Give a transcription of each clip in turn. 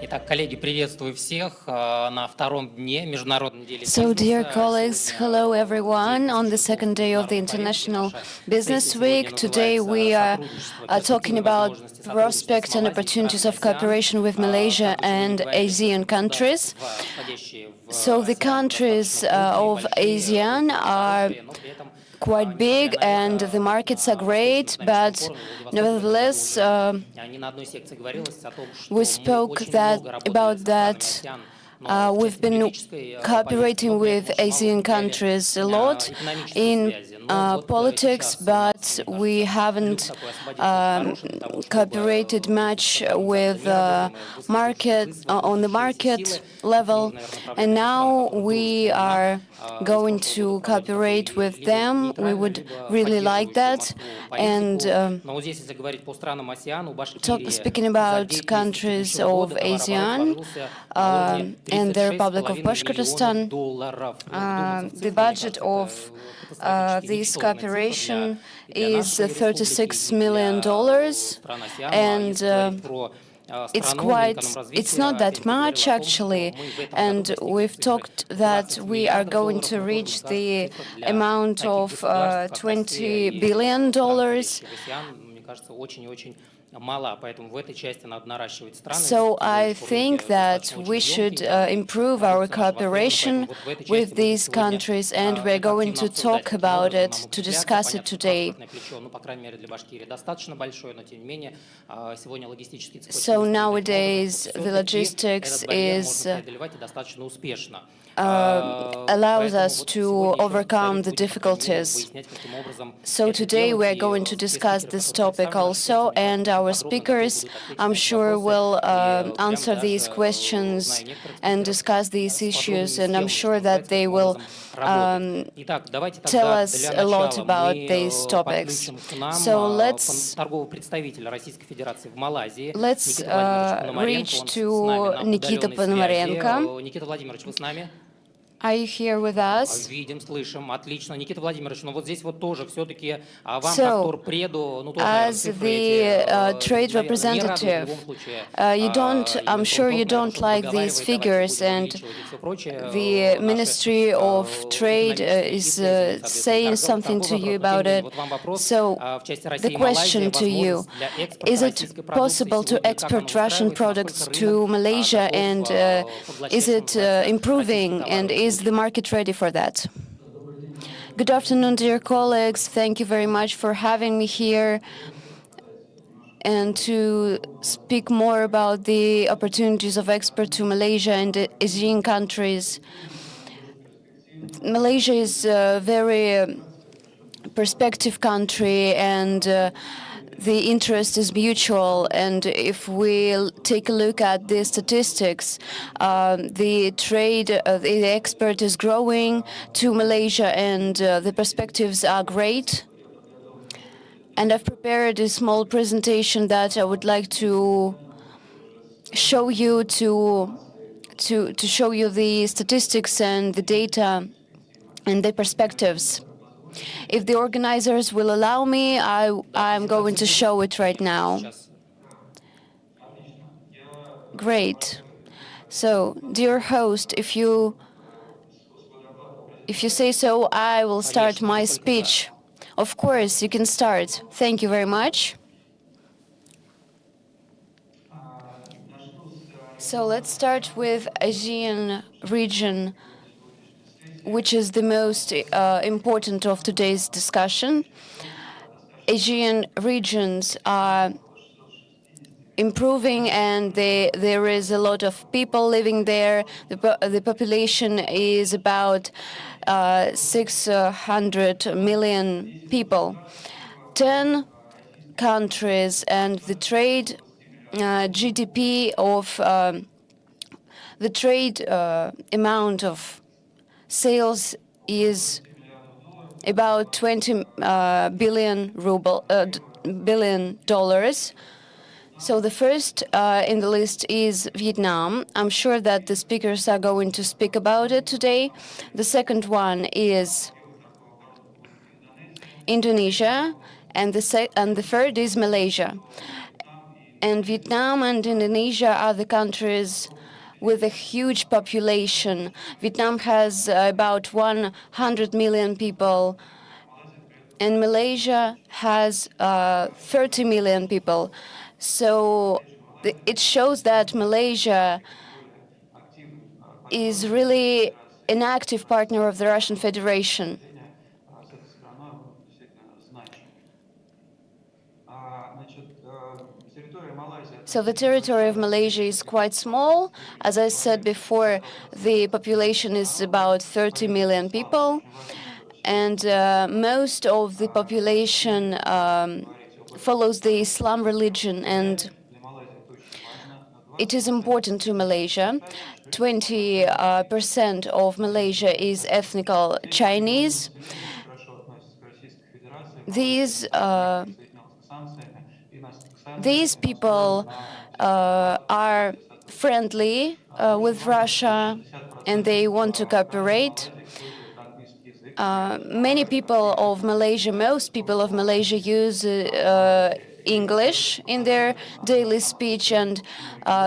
Итак, коллеги, приветствую всех на втором дне Международной недели So, бизнеса. dear colleagues, hello everyone on the second day of the International Business Week. Today we are talking about prospects and opportunities of cooperation with Malaysia and ASEAN countries. So the countries of ASEAN are quite big and the markets are great, but nevertheless we spoke about that. We've been cooperating with ASEAN countries a lot in politics, but we haven't cooperated much with on the market level. And now we are going to cooperate with them. We would really like that. And speaking about countries of ASEAN and the Republic of Bashkortostan, the budget of this cooperation is $36 million, and it's not that much actually, and we've talked that we are going to reach the amount of $20 billion. So I think that we should improve our cooperation with these countries, and we're going to talk about it, to discuss it today. So nowadays the logistics allows us to overcome the difficulties. So today we're going to discuss this topic also, and our speakers, I'm sure, will answer these questions and discuss these issues, and I'm sure that they will tell us a lot about these topics. So let's reach to Nikita Ponomarenko. Are you here with us? So, as the trade representative, I'm sure you don't like these figures, and the Ministry of Trade is saying something to you about it. So, the question to you, is it possible to export Russian products to Malaysia, and is it improving, and is the market ready for that? Good afternoon, dear colleagues. Thank you very much for having me here and to speak more about the opportunities of export to Malaysia and the ASEAN countries. Malaysia is a very perspective country, and the interest is mutual, and if we take a look at the statistics, the trade, the export is growing to Malaysia, and the perspectives are great. And I've prepared a small presentation that I would like to show you to show you the statistics and the data and the perspectives. If the organizers will allow me, I'm going to show it right now. Great. So, dear host, if you say so, I will start my speech. Of course, you can start. Thank you very much. So let's start with ASEAN region, which is the most important of today's discussion. ASEAN regions are improving, and there is a lot of people living there. The population is about 600 million people. 10 countries, and the trade GDP of the trade amount of sales is about $20 billion. So the first in the list is Vietnam. I'm sure that the speakers are going to speak about it today. The second one is Indonesia, and the third is Malaysia. And Vietnam and Indonesia are the countries with a huge population. Vietnam has about 100 million people, and Malaysia has 30 million people. So it shows that Malaysia is really an active partner of the Russian Federation. So the territory of Malaysia is quite small. As I said before, the population is about 30 million people, and most of the population follows the Islam religion, and it is important to Malaysia. 20% of Malaysia is ethnical Chinese. These people are friendly with Russia, and they want to cooperate. Many people of Malaysia, most people of Malaysia use English in their daily speech, and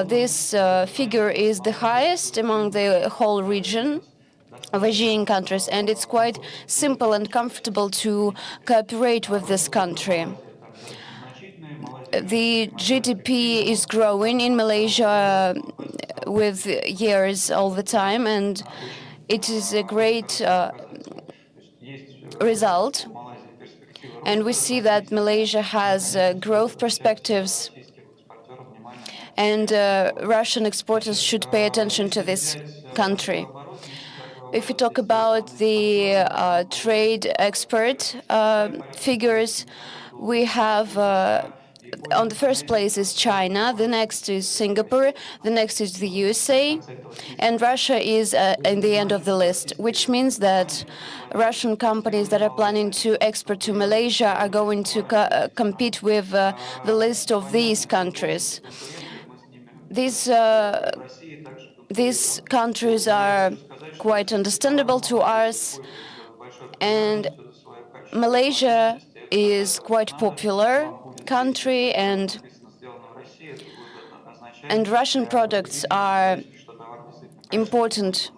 this figure is the highest among the whole region of Asian countries, and it's quite simple and comfortable to cooperate with this country. The GDP is growing in Malaysia with years all the time, and it is a great result. And we see that Malaysia has growth perspectives, and Russian exporters should pay attention to this country. If we talk about the trade export figures, we have on the first place is China, the next is Singapore, the next is the USA, and Russia is in the end of the list, which means that Russian companies that are planning to export to Malaysia are going to compete with the list of these countries. These countries are quite understandable to us, and Malaysia is quite popular country, and Russian products are important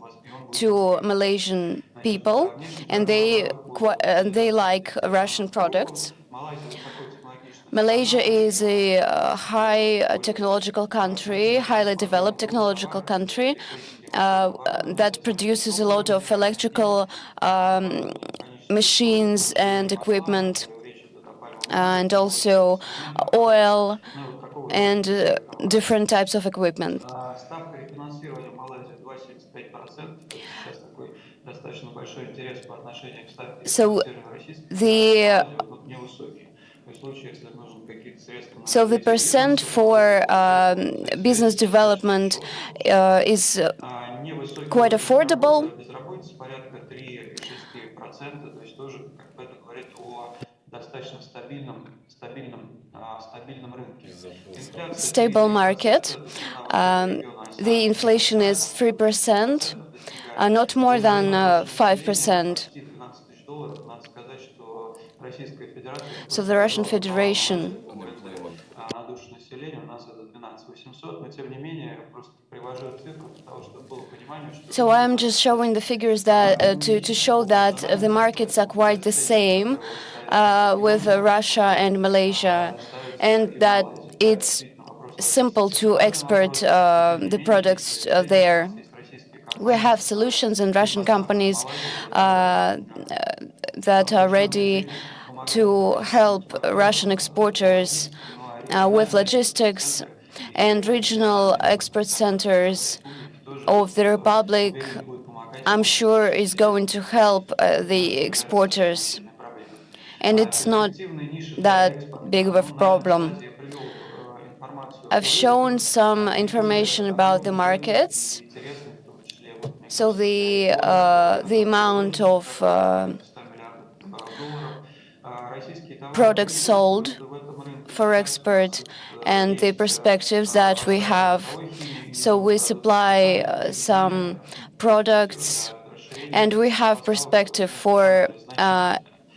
to Malaysian people, and they like Russian products. Malaysia is a high technological country, highly developed technological country that produces a lot of electrical machines and equipment, and also oil and different types of equipment. So the percent for business development is quite affordable. Stable market. The inflation is 3%, not more than 5%. So the Russian Federation. So I'm just showing the figures that to show that the markets are quite the same with Russia and Malaysia, and that it's simple to export the products there. We have solutions and Russian companies that are ready to help Russian exporters with logistics, and regional export centers of the Republic, I'm sure, is going to help the exporters. And it's not that big of a problem. I've shown some information about the markets. So the amount of products sold for export and the perspectives that we have. So we supply some products, and we have perspective for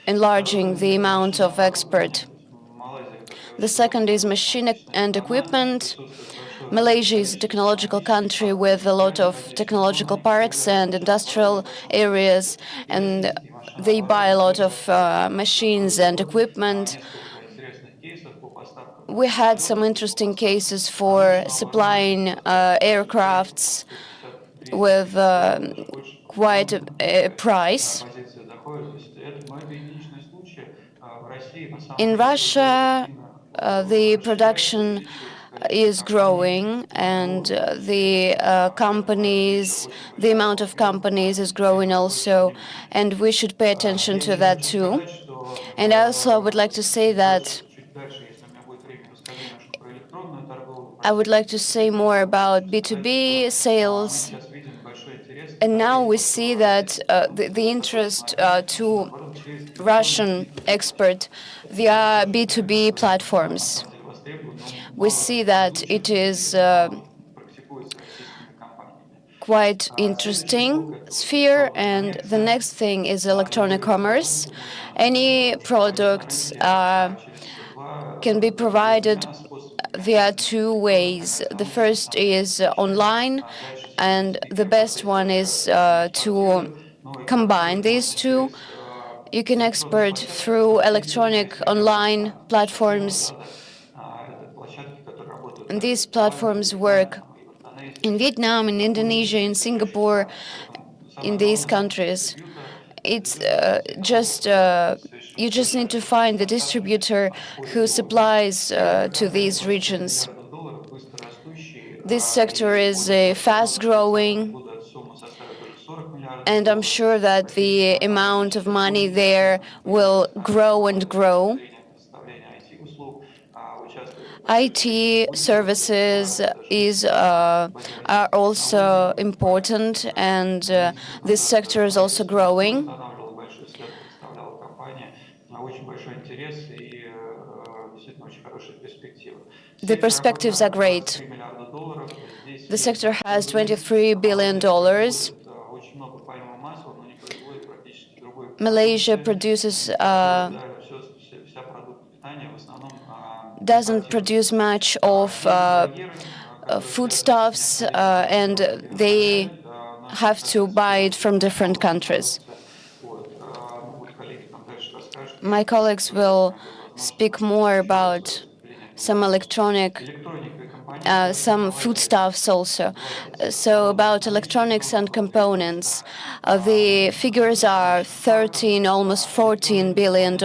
enlarging the amount of export. The second is machine and equipment. Malaysia is a technological country with a lot of technological parks and industrial areas, and they buy a lot of machines and equipment. We had some interesting cases for supplying aircrafts with quite a price. In Russia, the production is growing, and the amount of companies is growing also, and we should pay attention to that too. And also, I would like to say that I would like to say more about B2B sales. And now we see that the interest to Russian export via B2B platforms. We see that it is quite interesting sphere. And the next thing is electronic commerce. Any products can be provided via two ways. The first is online, and the best one is to combine these two. You can export through electronic online platforms. And these platforms work in Vietnam, in Indonesia, in Singapore, in these countries. It's you just need to find the distributor who supplies to these regions. This sector is fast growing, and I'm sure that the amount of money there will grow and grow. IT services are also important, and this sector is also growing. The perspectives are great. The sector has $23 billion. Malaysia doesn't produce much of foodstuffs, and they have to buy it from different countries. My colleagues will speak more about some some foodstuffs also. So about electronics and components, the figures are 13, almost $14 billion.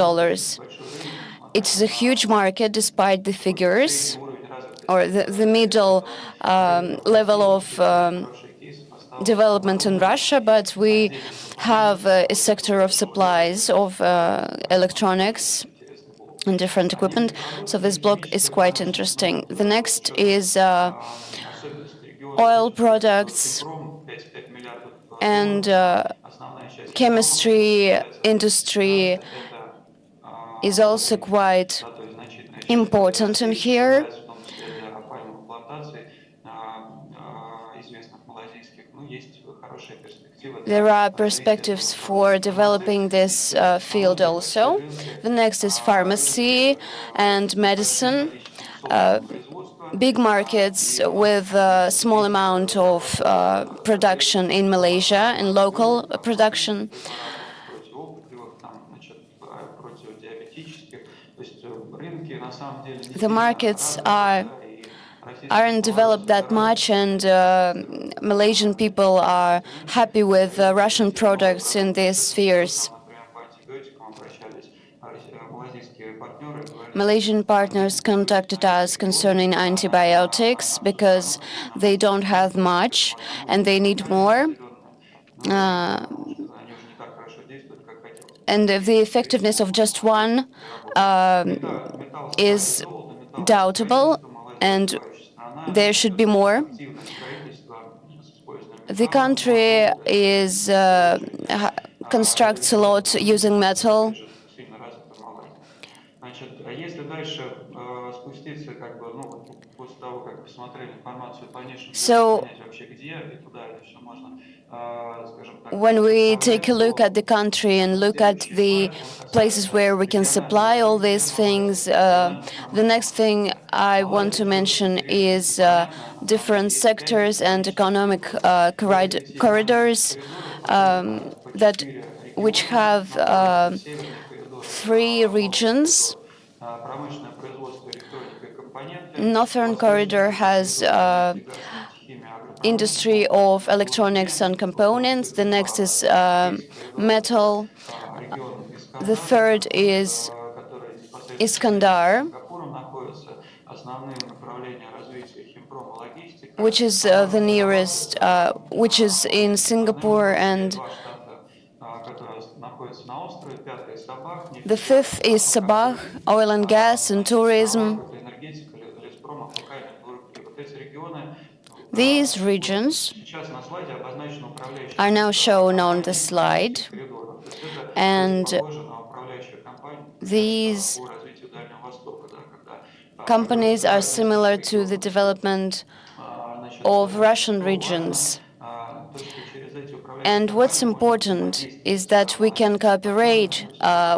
It's a huge market despite the figures, or the middle level of development in Russia, but we have a sector of supplies of electronics and different equipment. So this block is quite interesting. The next is oil products and chemistry industry is also quite important in here. There are perspectives for developing this field also. The next is pharmacy and medicine. Big markets with a small amount of production in Malaysia and local production. The markets aren't developed that much, and Malaysian people are happy with Russian products in these spheres. Malaysian partners contacted us concerning antibiotics because they don't have much and they need more. And the effectiveness of just one is doubtable, and there should be more. The country constructs a lot using metal. So when we take a look at the country and look at the places where we can supply all these things, the next thing I want to mention is different sectors and economic corridors that which have three regions. Northern corridor has industry of electronics and components. The next is metal. The third is Iskandar, which is the nearest, which is in Singapore, and the fifth is Sabah, oil and gas and tourism. These regions are now shown on the slide, and these companies are similar to the development of Russian regions. And what's important is that we can cooperate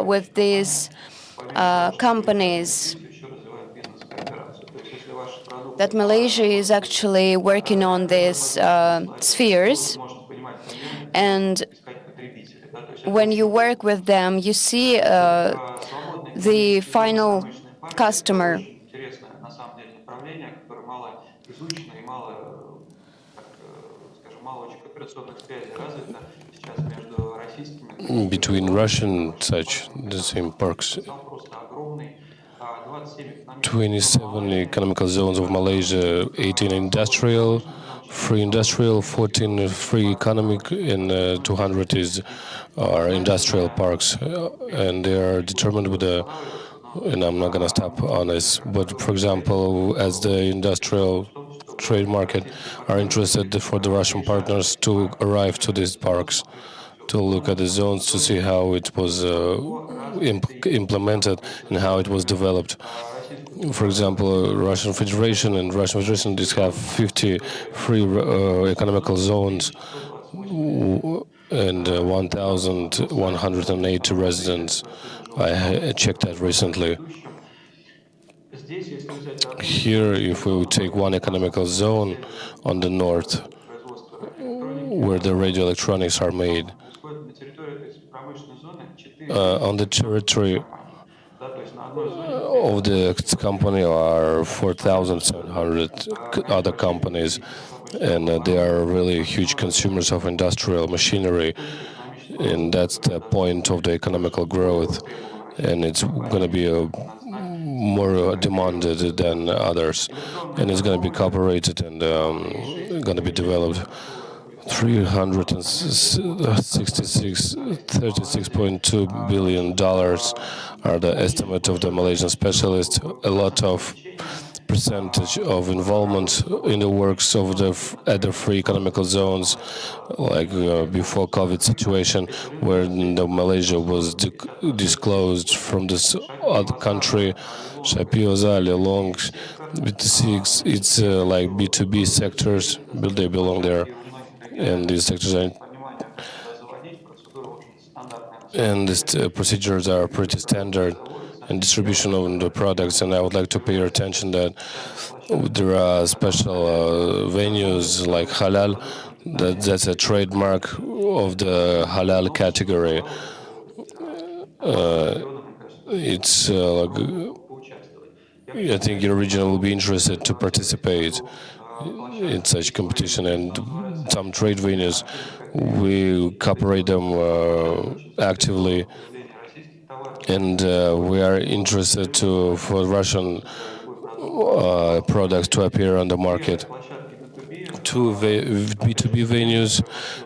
with these companies, that Malaysia is actually working on these spheres. And when you work with them, you see the final customer. Between Russian the same parks, 27 economical zones of Malaysia, 18 industrial, 14 free economic, and 200 are industrial parks, and they are determined with and I'm not going to stop on this, but for example, as the industrial trade market are interested for the Russian partners to arrive to these parks, to look at the zones, to see how it was implemented and how it was developed. For example, Russian Federation just have 50 free economical zones and 1,180 residents. I checked that recently. Here, if we take one economical zone on the north, where the radio electronics are made, on the territory of the company are 4,700 other companies, and they are really huge consumers of industrial machinery, and that's the point of the economical growth, and it's going to be more demanded than others, and it's going to be cooperated and going to be developed. $36.2 billion are the estimate of the Malaysian specialists. A lot of percentage of involvement in the works of the other free economical zones, like before COVID situation, where Malaysia was disclosed from this other country. Shapiozali along with six, it's like B2B sectors, but they belong there. And these sectors are, and these procedures are pretty standard and distribution of the products. And I would like to pay your attention that there are special venues like halal. That's a trademark of the halal category. It's I think your region will be interested to participate in such competition, and some trade venues, we cooperate them actively, and we are interested for Russian products to appear on the market. Two B2B venues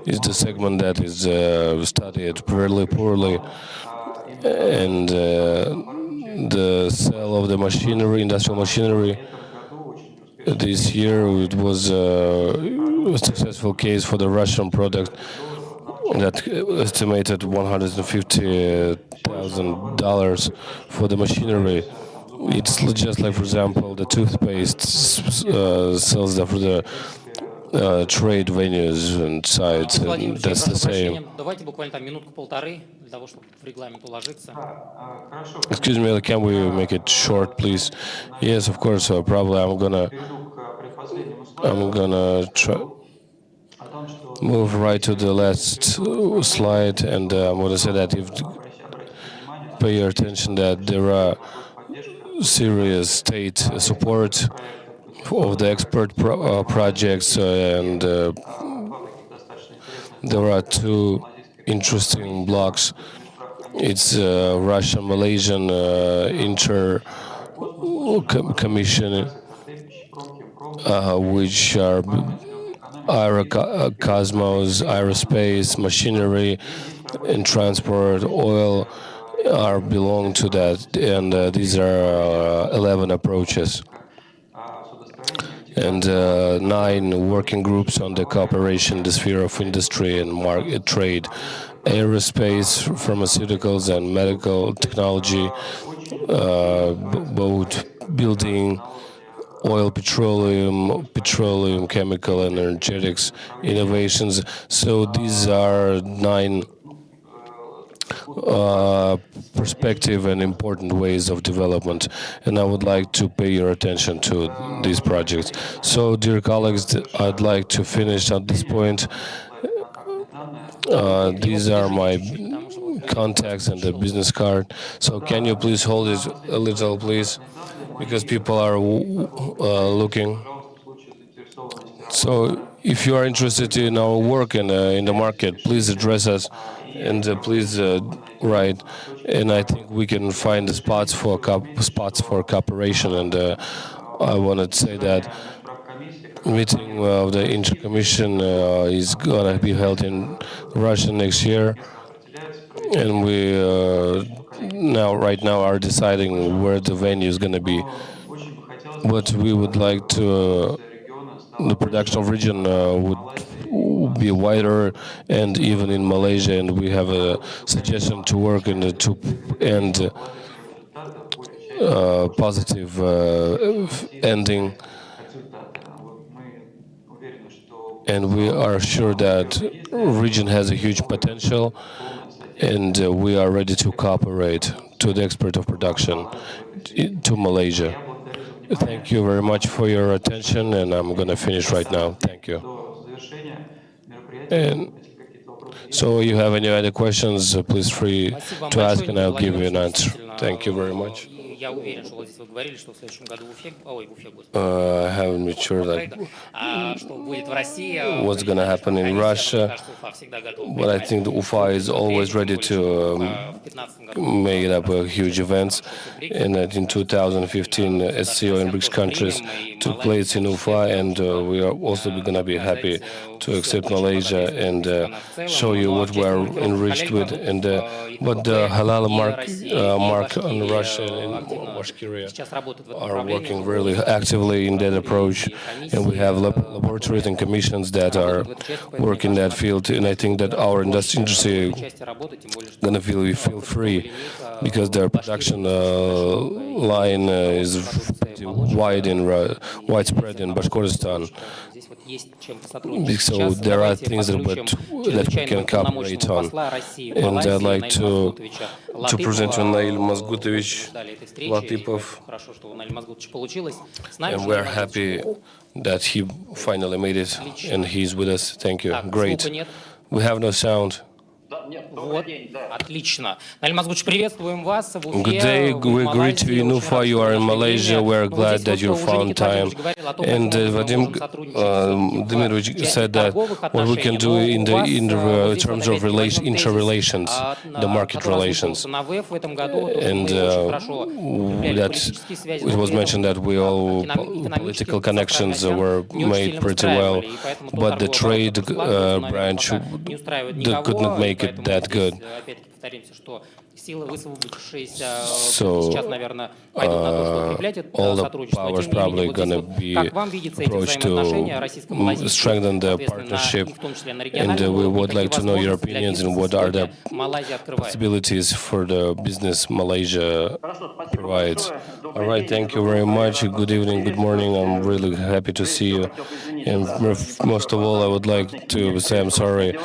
is the segment that is studied really poorly, and the sale of the machinery, industrial machinery. This year it was a successful case for the Russian product that estimated $150,000 for the machinery. It's just like, for example, the toothpaste sells for the trade venues and sites, and that's the same. Давайте буквально там минутку-полторы для того, чтобы в регламент уложиться. Excuse me, can we make it short, please? Yes, of course. Probably I'm gonna try move right to the last slide, and I'm gonna say that if pay your attention that there are serious state support of the expert projects, and there are two interesting blocks. It's Russian-Malaysian commission, which are Aerocosmos, aerospace, machinery, and transport, oil are belong to that, and these are 11 approaches. And 9 working groups on the cooperation, the sphere of industry and market trade, aerospace, pharmaceuticals and medical technology, boat building, oil, petroleum, chemical, and energetics, innovations. So these are 9 perspective and important ways of development, and I would like to pay your attention to these projects. So, dear colleagues, I'd like to finish at this point. These are my contacts and the business card. So, can you please hold it a little, please, because people are looking. So, if you are interested in our work in the market, please address us. And please write, and I think we can find the spots for cooperation. And I want to say that meeting of the Intercommission is gonna be held in Russia next year, and we right now are deciding where the venue is gonna be. But we would like to the production of region would be wider, and even in Malaysia, and we have a suggestion to work in the two and positive ending, and we are sure that region has a huge potential, and we are ready to cooperate to the export of production to Malaysia. Thank you very much for your attention, and I'm going to finish right now. Thank you. And so, you have any other questions? Please free to ask, and I'll give you an answer. Thank you very much. I haven't been sure that what's going to happen in Russia, but I think the UFA is always ready to make up a huge events, and that in 2015 SCO in BRICS countries took place in UFA, and we are also going to be happy to accept Malaysia and show you what we are enriched with, and but the halal mark on Russia and Bashkortostan are working really actively in that approach, and we have laboratories and commissions that are working in that field, and I think that our industry gonna feel free because their production line is pretty widespread in Bashkortostan. So there are things that we can cooperate on, and I'd like to present you Nail Mazgutovich Latipov, and we're happy that he finally made it, and he's with us. Thank you. Great. We have no sound. Вот, отлично. Наиль Мазгуч, приветствуем вас в Уфе. Good day, we greet you in Ufa. You are in Malaysia. We're glad that you found time. And Vadim Dmirovich said that what we can do in the terms of interrelations, the market relations. And that it was mentioned that we all political connections were made pretty well, but the trade branch could not make it that good. Силы, высвободившиеся So, сейчас, наверное, пойдут на то, чтобы укреплять all это the сотрудничество. powers Тем не менее, probably вот здесь gonna вот, be как вам видится эти approached взаимоотношения to российско-малайзийские, strengthen the соответственно, partnership, и в том числе на and региональном we уровне, would какие like to know your возможности для opinions and бизнеса what are the сегодня Малайзия открывает? possibilities for the business Malaysia provides. All right, thank you very much. Good evening, good morning. I'm really happy to see you. And most of all, I would like to say I'm sorry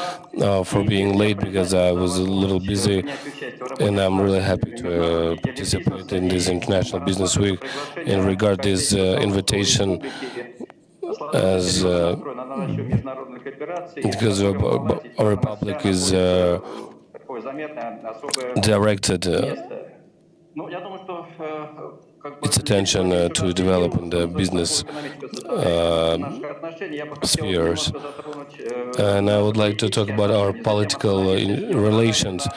for being late because I was a little busy, and I'm really happy to participate in this International Business Week. And regard this invitation as because our republic is directed its attention to developing the business spheres. And I would like to talk about our political relations.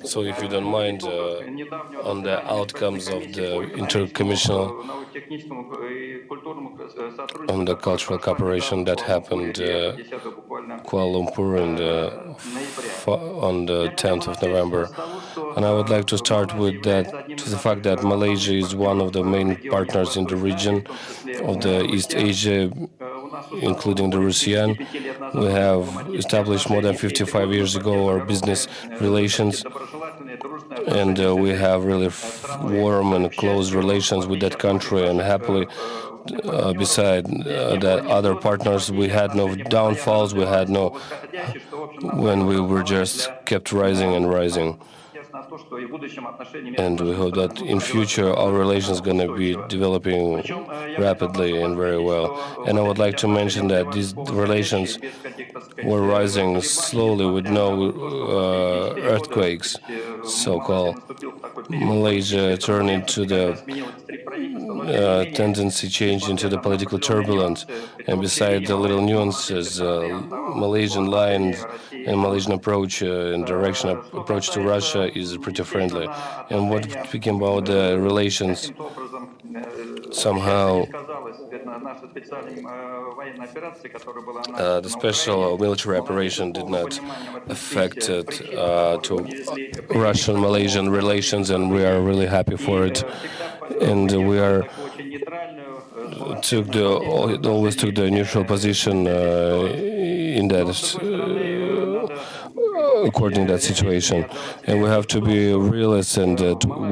So if you don't mind, on the outcomes of the intercommissional on the cultural cooperation that happened Kuala Lumpur on the 10th of November. And I would like to start with that, to the fact that Malaysia is one of the main partners in the region of the East Asia, including the ASEAN. We have established more than 55 years ago our business relations, and we have really warm and close relations with that country, and happily, beside the other partners, we had no downfalls, we had no, when we were just kept rising and rising. And we hope that in future our relations are going to be developing rapidly and very well. And I would like to mention that these relations were rising slowly with no earthquakes, so-called. Malaysia turned into the tendency change into the political turbulence, and beside the little nuances, Malaysian lines and Malaysian approach and direction approach to Russia is pretty friendly. And what speaking about the relations, somehow the special military operation did not affect to Russian-Malaysian relations, and we are really happy for it. And we are always took the neutral position in that according to that situation. And we have to be realists, and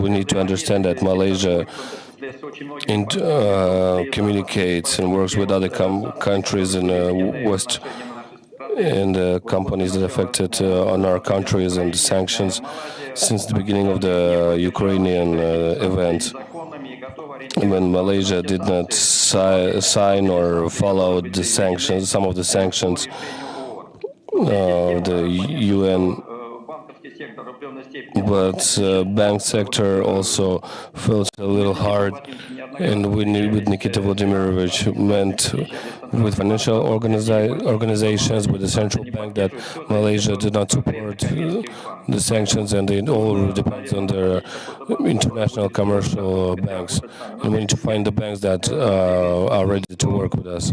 we need to understand that Malaysia communicates and works with other countries in West and companies that affected on our countries and the sanctions since the beginning of the Ukrainian event. When Malaysia did not sign or follow the sanctions, some of the sanctions of the UN, but bank sector also felt a little hard, and we knew with Nikita Vladimirovich meant with financial organizations, with the central bank, that Malaysia did not support the sanctions, and it all depends on the international commercial banks. And we need to find the banks that are ready to work with us.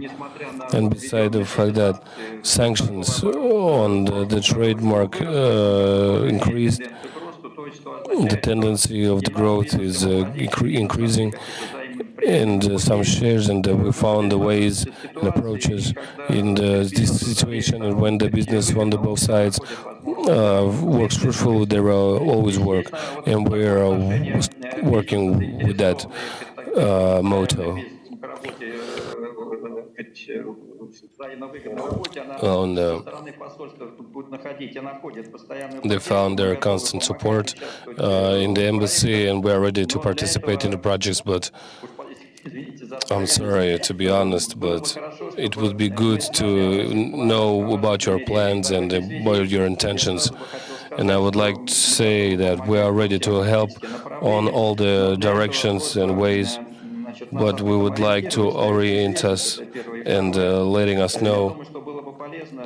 And beside the fact that sanctions on the trademark increased, the tendency of the growth is increasing, and some shares, and we found the ways and approaches in this situation. And when the business on the both sides works fruitful, there will always work, and we are working with that motto. They found their constant support in the embassy, and we are ready to participate in the projects, but I'm sorry to be honest, but it would be good to know about your plans and about your intentions. And I would like to say that we are ready to help on all the directions and ways, but we would like to orient us and letting us know.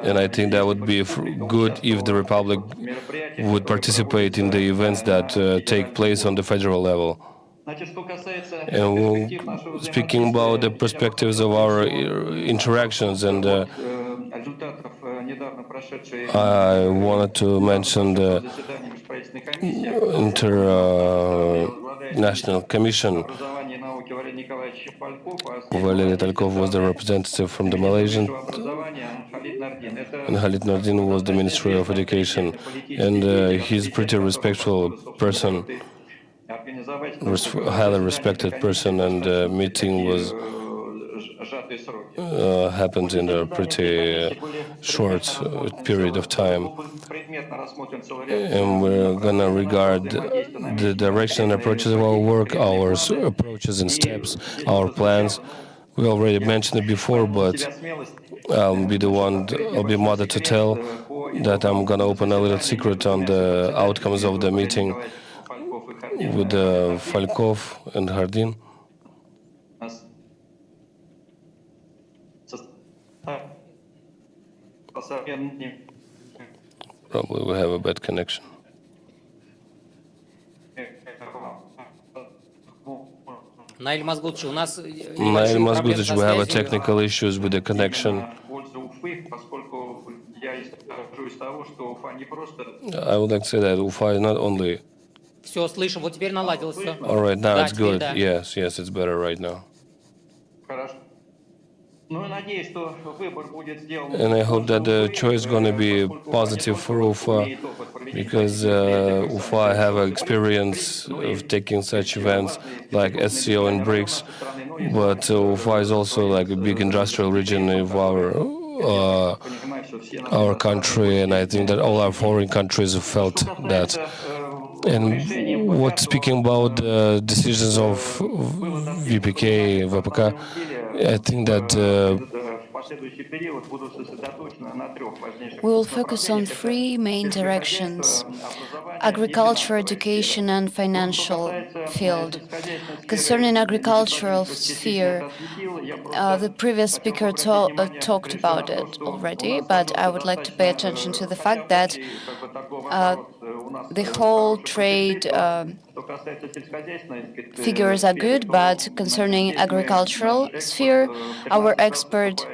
And I think that would be good if the Republic would participate in the events that take place on the federal level. And speaking about the perspectives of our interactions, and I wanted to mention the International Commission. Valery Talkov was the representative from the Malaysian, and Khalid Nordin was the Ministry of Education. And he's a pretty respectful person, highly respected person, and the meeting was happened in a pretty short period of time. And we're gonna regard the direction and approaches of our work, our approaches and steps, our plans. We already mentioned it before, but I'll be mother to tell that I'm gonna open a little secret on the outcomes of the meeting with Falkov and Hardin. Probably we have a bad connection. Наиль Мазгутович, у нас Nail Mazgutovich, we have technical issues with the connection. I would like to say that Ufa is not only... Все, слышим, вот теперь наладилось все. All right, now Да, it's теперь good. да. Yes, it's better right now. And I hope that the choice is going to be positive for Ufa, because Ufa have experience of taking such events like SCO and BRICS, but Ufa is also like a big industrial region of our country, and I think that all our foreign countries have felt that. And speaking about the decisions of VPK, VPK, I think that we will focus on three main directions: agriculture, education, and financial field. Concerning agricultural sphere, the previous speaker talked about it already, but I would like to pay attention to the fact that the whole trade figures are good, but concerning agricultural sphere, our export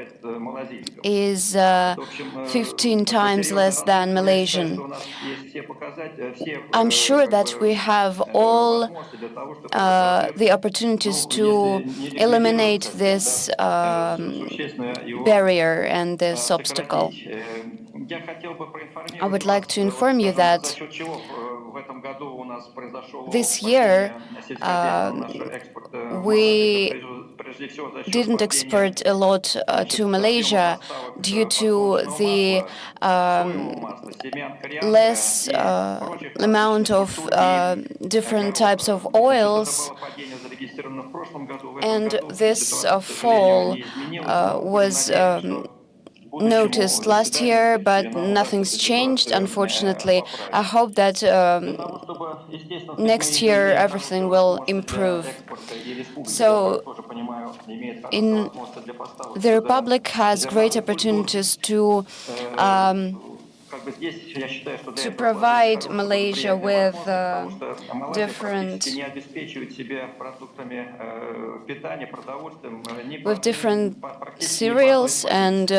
is 15 times less than Malaysian. I'm sure that we have all the opportunities to eliminate this barrier and this obstacle. I would like to inform you that this year we didn't export a lot to Malaysia due to the less amount of different types of oils, and this fall was noticed last year, but nothing's changed, unfortunately. I hope that next year everything will improve. So the Republic has great opportunities to provide Malaysia with different cereals, and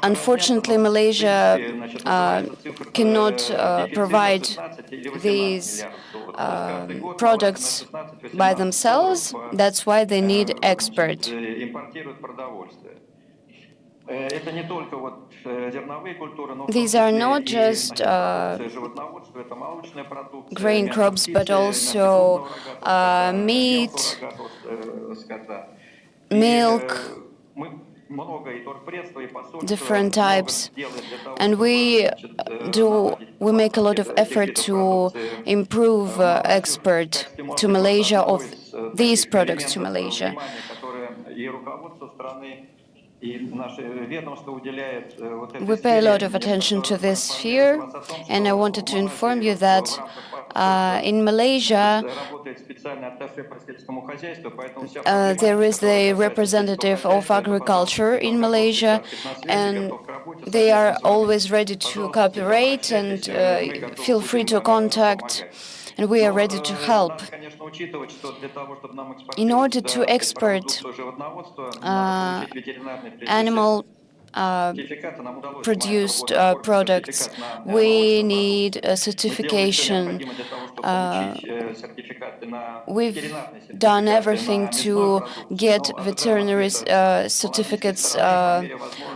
unfortunately Malaysia cannot provide these products by themselves. That's why they need export. These are not just grain crops, but also meat, milk, different types. And we make a lot of effort to improve export to Malaysia of these products to Malaysia. We pay a lot of attention to this sphere, and I wanted to inform you that in Malaysia there is the representative of agriculture in Malaysia, and they are always ready to cooperate and feel free to contact, and we are ready to help. In order to export animal produced products. We need a certification. We've done everything to get veterinary certificates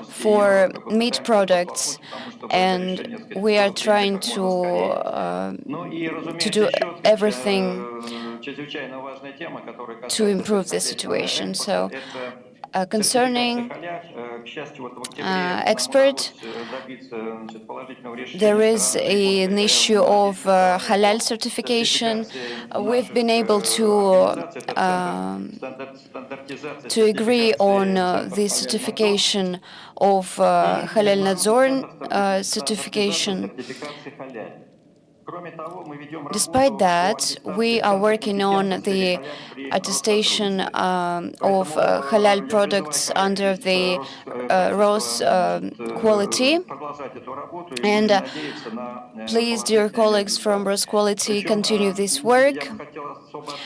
for meat products, and we are trying to do everything to improve the situation. So, concerning export, there is an issue of halal certification. We've been able to agree on the certification of halal nadzor certification. Despite that, we are working on the attestation of halal products under the ROS quality. And please, dear colleagues from ROS Quality, continue this work.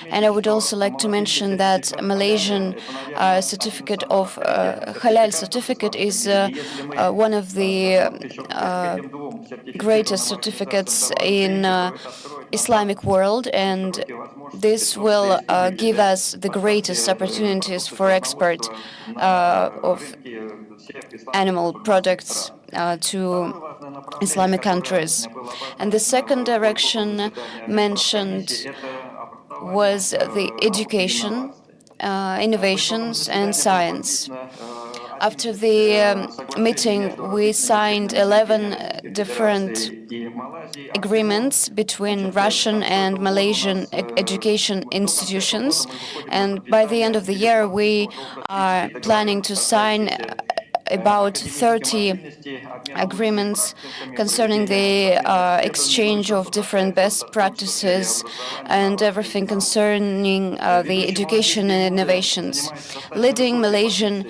And I would also like to mention that Malaysian certificate of halal certificate is one of the greatest certificates in Islamic world, and this will give us the greatest opportunities for export of animal products to Islamic countries. And the second direction mentioned was the education, innovations, and science. After the meeting, we signed 11 different agreements between Russian and Malaysian education institutions. And by the end of the year, we are planning to sign about 30 agreements concerning the exchange of different best practices and everything concerning the education and innovations. Leading Malaysian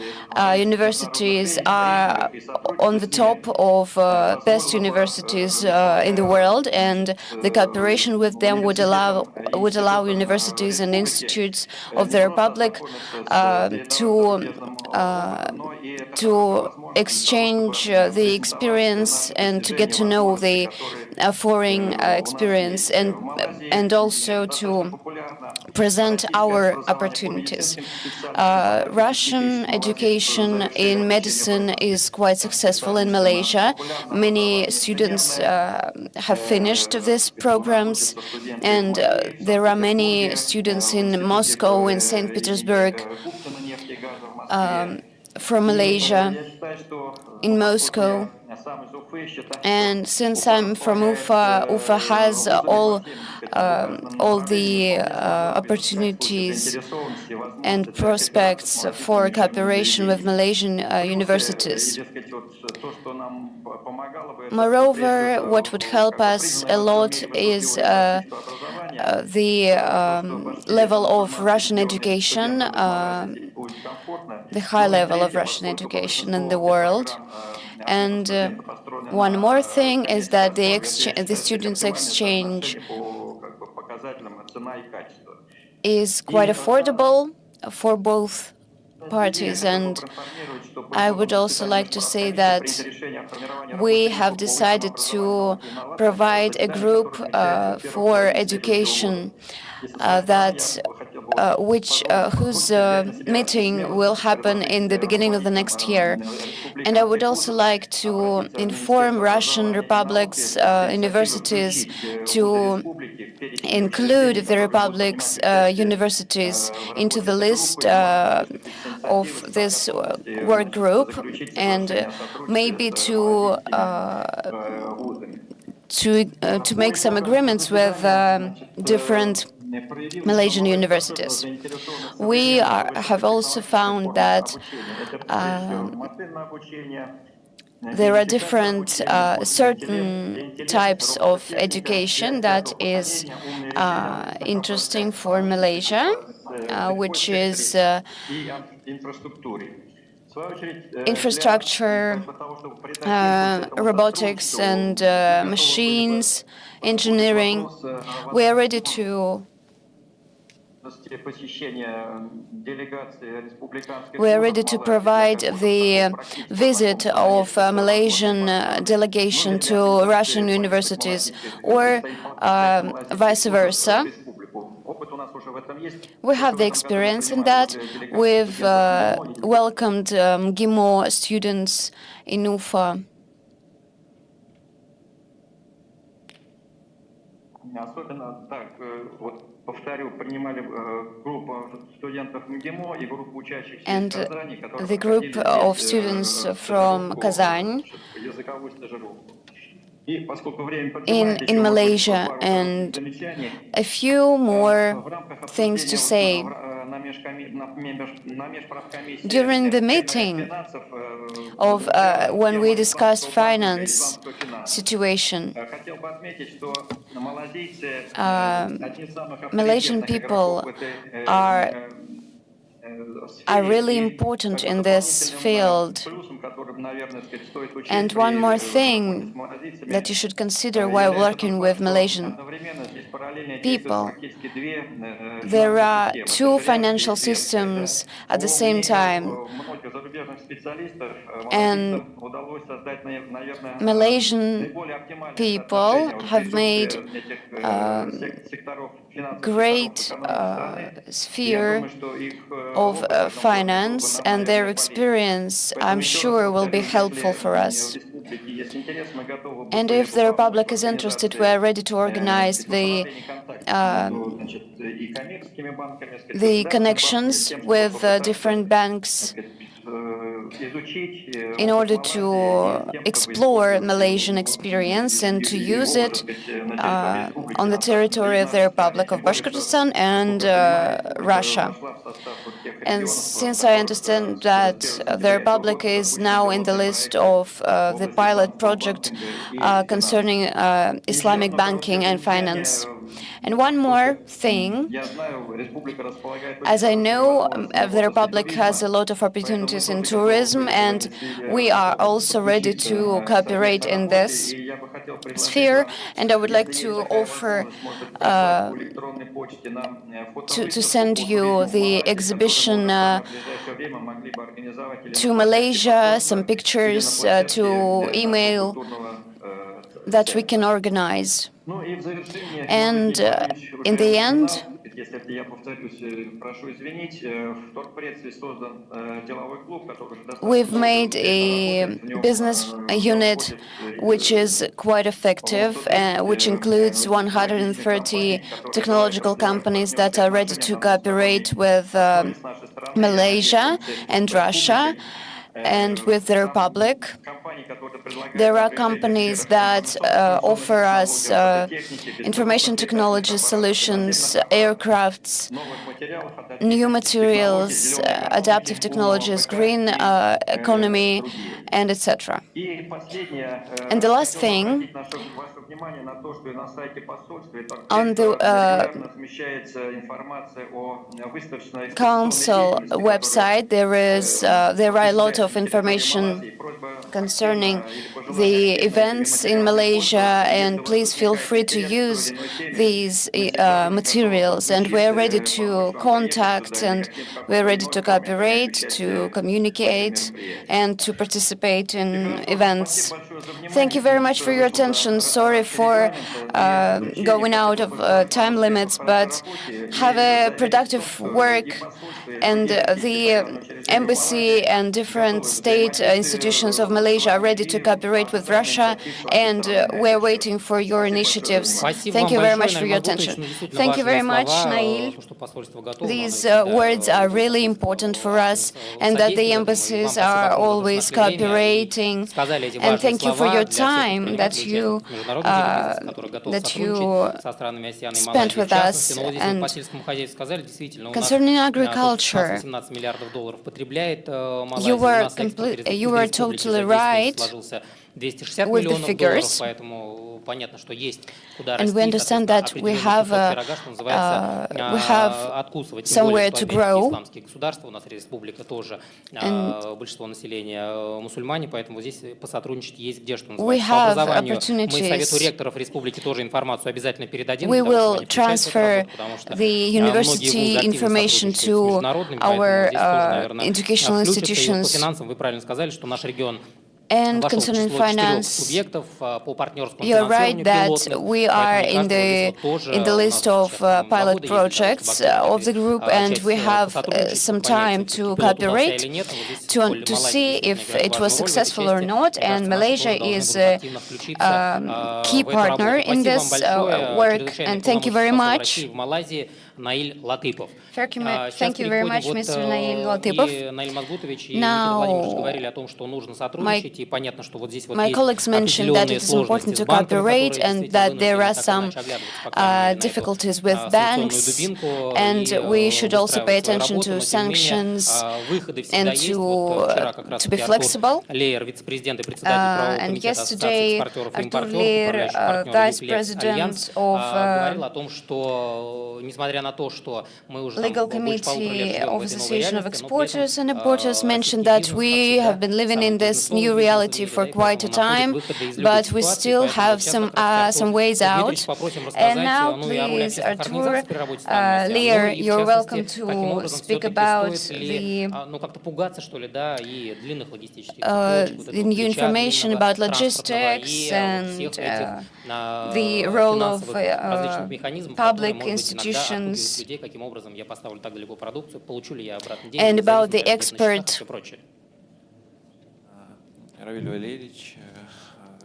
universities are on the top of best universities in the world, and the cooperation with them would allow universities and institutes of the Republic to exchange the experience and to get to know the foreign experience, and also to present our opportunities. Russian education in medicine is quite successful in Malaysia. Many students have finished these programs, and there are many students in Moscow and St. Petersburg from Malaysia, in Moscow. And since I'm from Ufa, Ufa has all the opportunities and prospects for cooperation with Malaysian universities. Moreover, what would help us a lot is the level of Russian education, the high level of Russian education in the world. And one more thing is that the students' exchange is quite affordable for both parties. And I would also like to say that we have decided to provide a group for education whose meeting will happen in the beginning of the next year. And I would also like to inform Russian Republic's universities to include the Republic's universities into the list of this work group, and maybe to make some agreements with different Malaysian universities. We have also found that there are different certain types of education that is interesting for Malaysia, which is infrastructure, robotics and machines, engineering. We are ready to We are ready to provide the visit of a Malaysian delegation to Russian universities or vice versa. We have the experience in that. We've welcomed GIMO students in Ufa. And the group of students from Kazan in Malaysia, and a few more things to say. During the meeting of when we discussed finance situation, Malaysian people are really important in this field. And one more thing that you should consider while working with Malaysian people: there are two financial systems at the same time, and Malaysian people have made great sphere of finance, and their experience, I'm sure, will be helpful for us. And if the Republic is interested, we are ready to organize the connections with different banks in order to explore Malaysian experience and to use it on the territory of the Republic of Bashkortostan and Russia. And since I understand that the Republic is now in the list of the pilot project concerning Islamic banking and finance. And one more thing, as I know, the Republic has a lot of opportunities in tourism, and we are also ready to cooperate in this sphere. And I would like to offer to send you the exhibition to Malaysia, some pictures to email that we can organize. And in the end, we've made a business unit which is quite effective, which includes 130 technological companies that are ready to cooperate with Malaysia and Russia and with the Republic. There are companies that offer us information technology solutions, aircrafts, new materials, adaptive technologies, green economy, and etc. And the last thing, on the council website, there are a lot of information concerning the events in Malaysia, and please feel free to use these materials. And we're ready to contact, and we're ready to cooperate, to communicate, and to participate in events. Thank you very much for your attention. Sorry for going out of time limits, but have a productive work. And the embassy and different state institutions of Malaysia are ready to cooperate with Russia, and we're waiting for your initiatives. Thank you very much for your attention. Thank you very much, Nail. These words are really important for us, and that the embassies are always cooperating. And thank you for your time that you spent with us. And concerning agriculture, you were totally right. right сложился 260 with the миллионов долларов, figures. поэтому понятно, что есть куда And расти, we understand that we have пирога, что называется, откусывать. Тем более, somewhere что to Америка grow. исламские государства, у нас республика тоже, And большинство населения мусульмане, поэтому здесь посотрудничать есть где, что we называется. По have образованию мы opportunities. Совету ректоров республики тоже информацию обязательно передадим, We для того, чтобы will они включались в эту transfer работу, потому что the многие university вузы активно information сотрудничают с to международными, поэтому our здесь тоже, наверное, educational включится. И вот по institutions. финансам вы правильно сказали, что наш регион And вошел в concerning число 4 finance, субъектов по партнерскому you're right финансированию that пилотных, we are поэтому мне кажется, вот здесь вот тоже in the у нас list of сейчас, по-моему, 2 pilot года есть для того, projects чтобы активно of the group, and часть we have посотрудничать, some чтобы понять, time все-таки to пилот удался cooperate или нет. Но вот здесь to роль to Малайзии see действительно if играет it was важную роль в этой successful or части. not. Мне And кажется, наши Malaysia тоже должны is будут активно включиться key в эту partner работу. in Спасибо вам this большое, work, чрезвычайный and thank you very полномочный посол much. России в Малайзии Наиль Латыпов. Thank you very much, Mr. Nail Latipov. И Наиль Мазбутович, и Виктор Владимирович Now, говорили о том, что нужно сотрудничать, и понятно, что вот здесь вот my есть colleagues mentioned that определенные it is сложности important с to банками, cooperate, которые and действительно that there вынуждены are так или some иначе оглядываться, по крайней мере, на эту difficulties with санкционную banks, дубинку and и we should also pay выстраивать свою attention работу, to но тем не менее sanctions выходы всегда and есть. Вот вчера как раз to be таки Артур flexible. Леер, вице-президент и председатель правового And комитета Ассоциации yesterday, экспортеров и Artur импортеров, Leer, управляющий партнер Vice Юплекс Альянс, President of говорил о том, что несмотря на то, что мы уже там Legal больше 1,5 лет Committee живем of в этой новой Association of реальности, но при этом Exporters and Importers mentioned российский that бизнес, как we всегда, have been living самый in this бизнесовый new бизнес в reality мире, for да, и quite a поэтому находит time, выходы из любых but we ситуаций, still поэтому have сейчас как раз some ways out. Дмитриевич попросим And рассказать, now, ну и о роли please, общественных организаций при работе с Artur странами АСЕАН, ну Leer, и в you're welcome частности, каким to образом speak все-таки about стоит ли, the ну как-то пугаться, что ли, да, и длинных логистических цепочек, вот этого new ключа information длинного about транспортного logistics и вот всех and этих the role of финансовых различных механизмов, которые, public может быть, иногда отпугивают institutions, людей, каким образом я поставлю так далеко продукцию, получу ли я обратно деньги, and about зависит the ли это на счетах и expert все прочее. Равиль Валерьевич,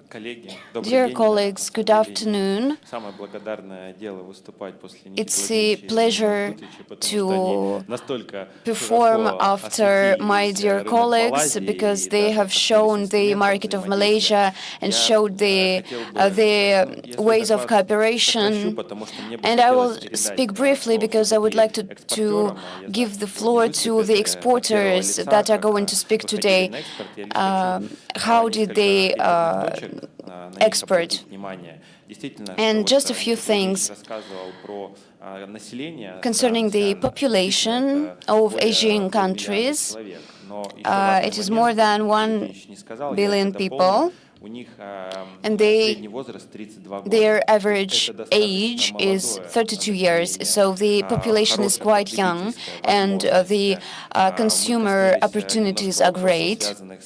коллеги, добрый Dear день. colleagues, good afternoon. Самое благодарное дело выступать после It's Никиты a pleasure Владимировича, потому что они to настолько perform широко after my осветили dear рынок colleagues Малайзии because и they даже have shown the инструментов market of взаимодействия. Malaysia and Я showed the если ways of доклад cooperation. сокращу, потому что мне бы And I will хотелось передать speak briefly слово because I would все-таки like to экспортерам. Я give знаю, the что floor они to выступят the от первого exporters лица, that are как going to speak выходили today. на экспорт. Я лишь хочу How did несколько they эпизодных точек на них export? обратить внимание. Действительно, And что just a вот few Никита Владимирович things рассказывал про население concerning the стран population это of более Asian 2 миллиарда countries. человек. Но еще важный It is момент, more than Никита 1 Владимирович не сказал, я billion это people. дополню. У них And средний возраст 32 года. their То есть average это достаточно age is молодое 32 years, население, so the population is хорошая quite young, потребительская and the возможность. consumer Мы коснулись opportunities немножко are вопросов, great. связанных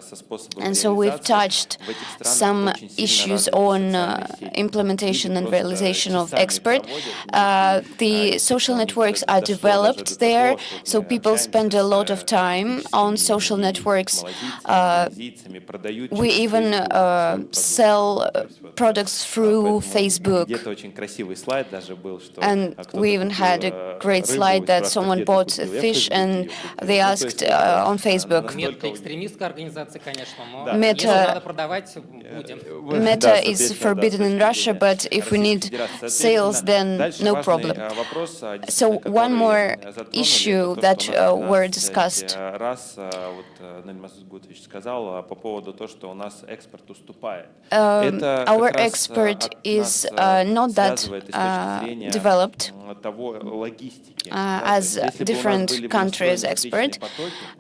со способом And so we've реализации. touched В этих странах some очень сильно issues развиты on социальные сети. implementation Люди and просто realization of часами export. проводят The social networks are дошло даже developed до there, того, что so мы people общаемся spend a с lot of time on social физическими networks. малазийцами, индонезийцами, продают We через even Facebook свою продукцию. sell То есть вот, products through поэтому Facebook. где-то очень красивый слайд даже был, что And кто-то we even купил, had a great рыбу slide и that спрашивает, someone где ты bought купил? Я в fish Фейсбуке and ее купил. they Ну, то asked есть это on Facebook. Мета настолько экстремистская организация, конечно, но Да. Meta- если надо продавать, будем. Meta Да, is соответственно, forbidden да, in с точки Russia, зрения but if we need Российской Федерации. sales, Соответственно, then дальше no важный, problem. вопрос, So действительно, one more который затронули, issue это то, that что у нас were 15 discussed. раз вот Наиль Мазбутович сказал по поводу того, что у нас экспорт уступает. Our export is not that developed того логистики. as different countries' export.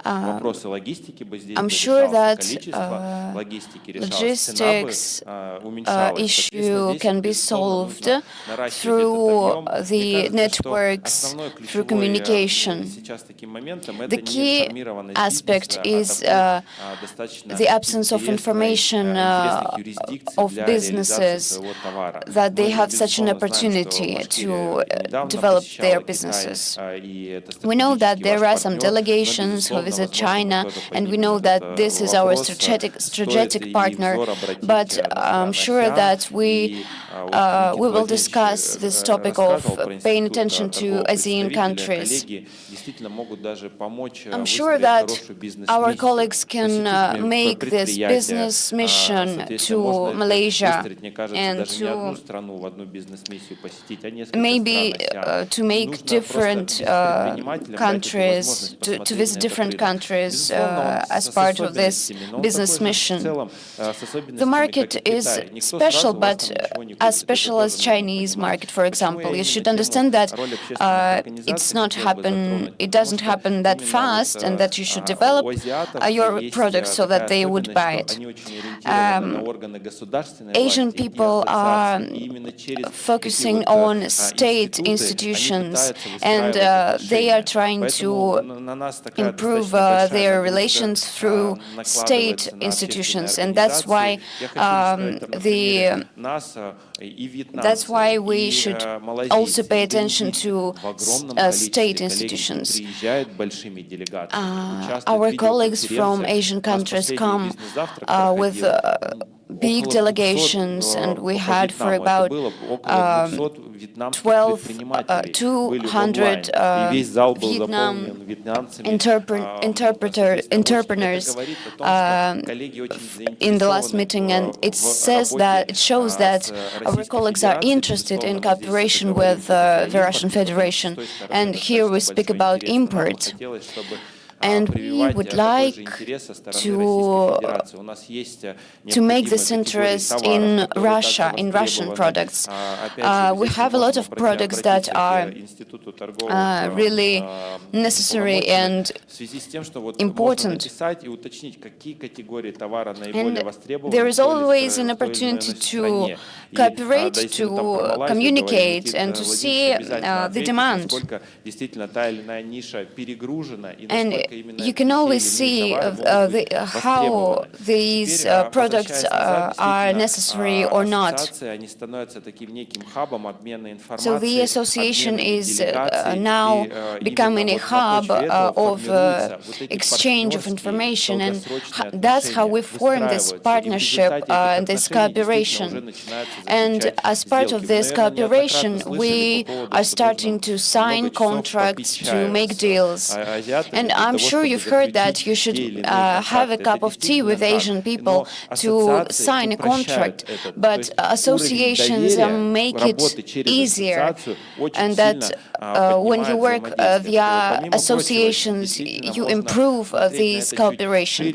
Вопросы логистики бы здесь I'm бы sure решался, that количество логистики решалось, цена бы logistics уменьшалась. issue Соответственно, can be здесь, безусловно, solved нужно наращивать through этот объем. the Мне кажется, что networks, основной through ключевой communication. сейчас таким моментом The это key неинформированность aspect бизнеса is о такой достаточно the absence of интересной, information интересных юрисдикций of для реализации businesses своего товара. that they Мы, have such an безусловно, знаем, opportunity что to Башкирия недавно develop посещала their Китай, businesses. и это We know that стратегический there ваш are some партнер, но, delegations who безусловно, visit возможно, мы China, тоже and we поднимем know этот that this is our вопрос. strategic Стоит ли partner. взор обратить But на I'm страны sure АСЕАН? that we И, вот we will Никита discuss Владимирович this topic of рассказывал про paying институт attention to торгового ASEAN представителя. countries. Коллеги действительно могут даже помочь I'm sure выстроить that хорошую our бизнес-миссию, colleagues can посетить make this предприятия, business mission mission to Malaysia and to maybe to make different countries, to visit different countries as part of this business mission. The market is special, but as special as Chinese market, for example. You should understand that it doesn't happen that fast, and that you should develop your product so that they would buy it. Asian people are focusing on state institutions, and they are trying to improve their relations through state institutions, and that's why we should also pay attention to state institutions. Our colleagues from Asian countries come with big delegations, and we had for about 200 Vietnam entrepreneurs in the last meeting, and it shows that our colleagues are interested in cooperation with the Russian Federation. And here we speak about import. And we would like to make this interest in Russia, in Russian products. We have a lot of products that are really necessary and important. And there is always an opportunity to cooperate, to communicate, and to see the demand. And you can always see how these products are necessary or not. So the association is now becoming a hub of exchange of information, and that's how we form this partnership and this cooperation. And as part of this cooperation, we are starting to sign contracts, to make deals. And I'm sure you've heard that you should have a cup of tea with Asian people to sign a contract, but associations make it easier, and that when you work via associations, you improve this cooperation.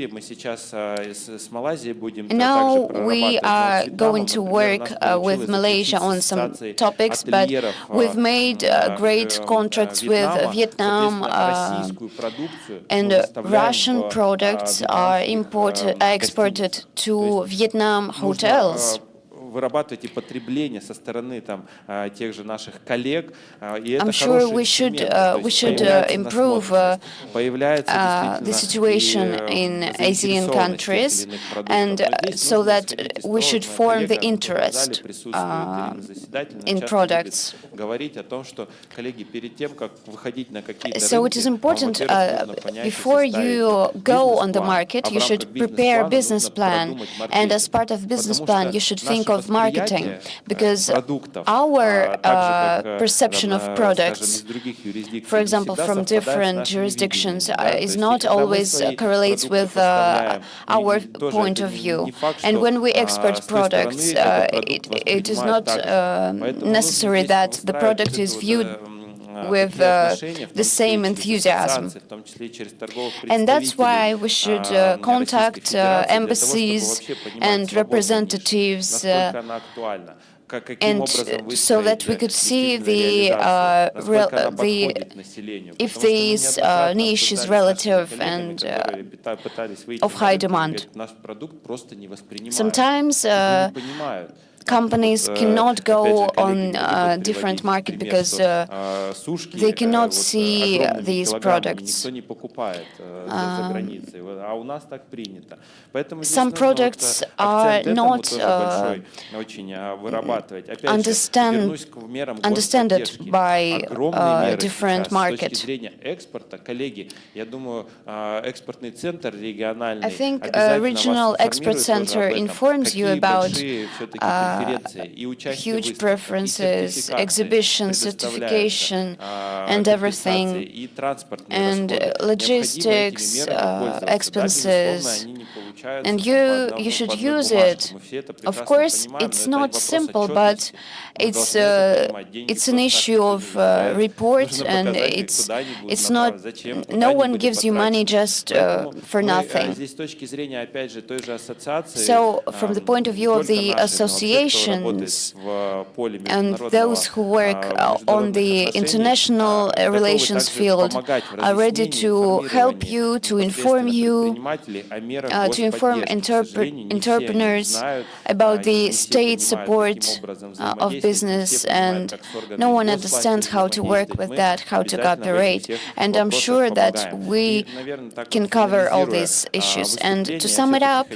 Now we are going to work with Malaysia on some topics, but we've made great contracts with Vietnam, and Russian products are exported to Vietnam hotels. вырабатывать и потребление со стороны тех же наших коллег. I'm sure we should improve the situation in ASEAN countries, and so that we should form the interest in products. So it is important, before you go on the market, you should prepare a business plan, and as part of business plan, you should think of marketing, because our perception of products, for example, from different jurisdictions, is not always correlates with our point of view. And when we export products, it is not necessary that the product is viewed with the same enthusiasm. And that's why we should contact embassies and representatives, and so that we could see if this niche is relative and of high demand. Sometimes companies cannot go on a different market because they cannot see these products. Some products are not understood by a different market. I think a regional export center informs you about huge preferences, exhibition, certification, and everything, and logistics expenses, and you should use it. Of course, it's not simple, but it's an issue of report, and it's not. No one gives you money just for nothing. So, from the point of view of the associations and those who work on the international relations field are ready to help you, to inform you, to inform entrepreneurs about the state support of business, and no one understands how to work with that, how to cooperate. And I'm sure that we can cover all these issues. And to sum it up,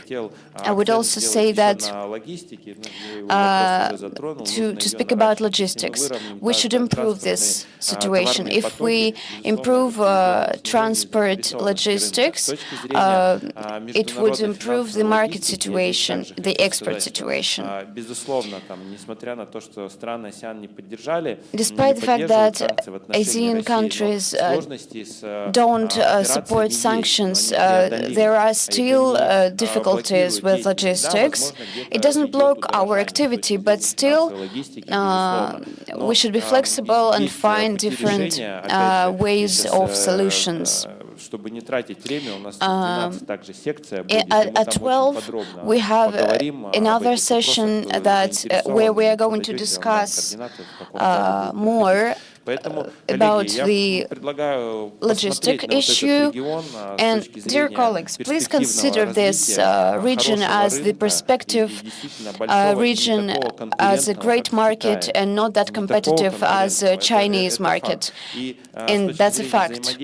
I would also say that to speak about logistics, we should improve this situation. If we improve transport logistics, it would improve the market situation, the export situation. Despite the fact that ASEAN countries don't support sanctions, there are still difficulties with logistics. It doesn't block our activity, but still we should be flexible and find different ways of solutions. At 12, we have another session where we are going to discuss more about the logistic issue. And dear colleagues, please consider this region as the perspective region, as a great market and not that competitive as a Chinese market. And that's a fact.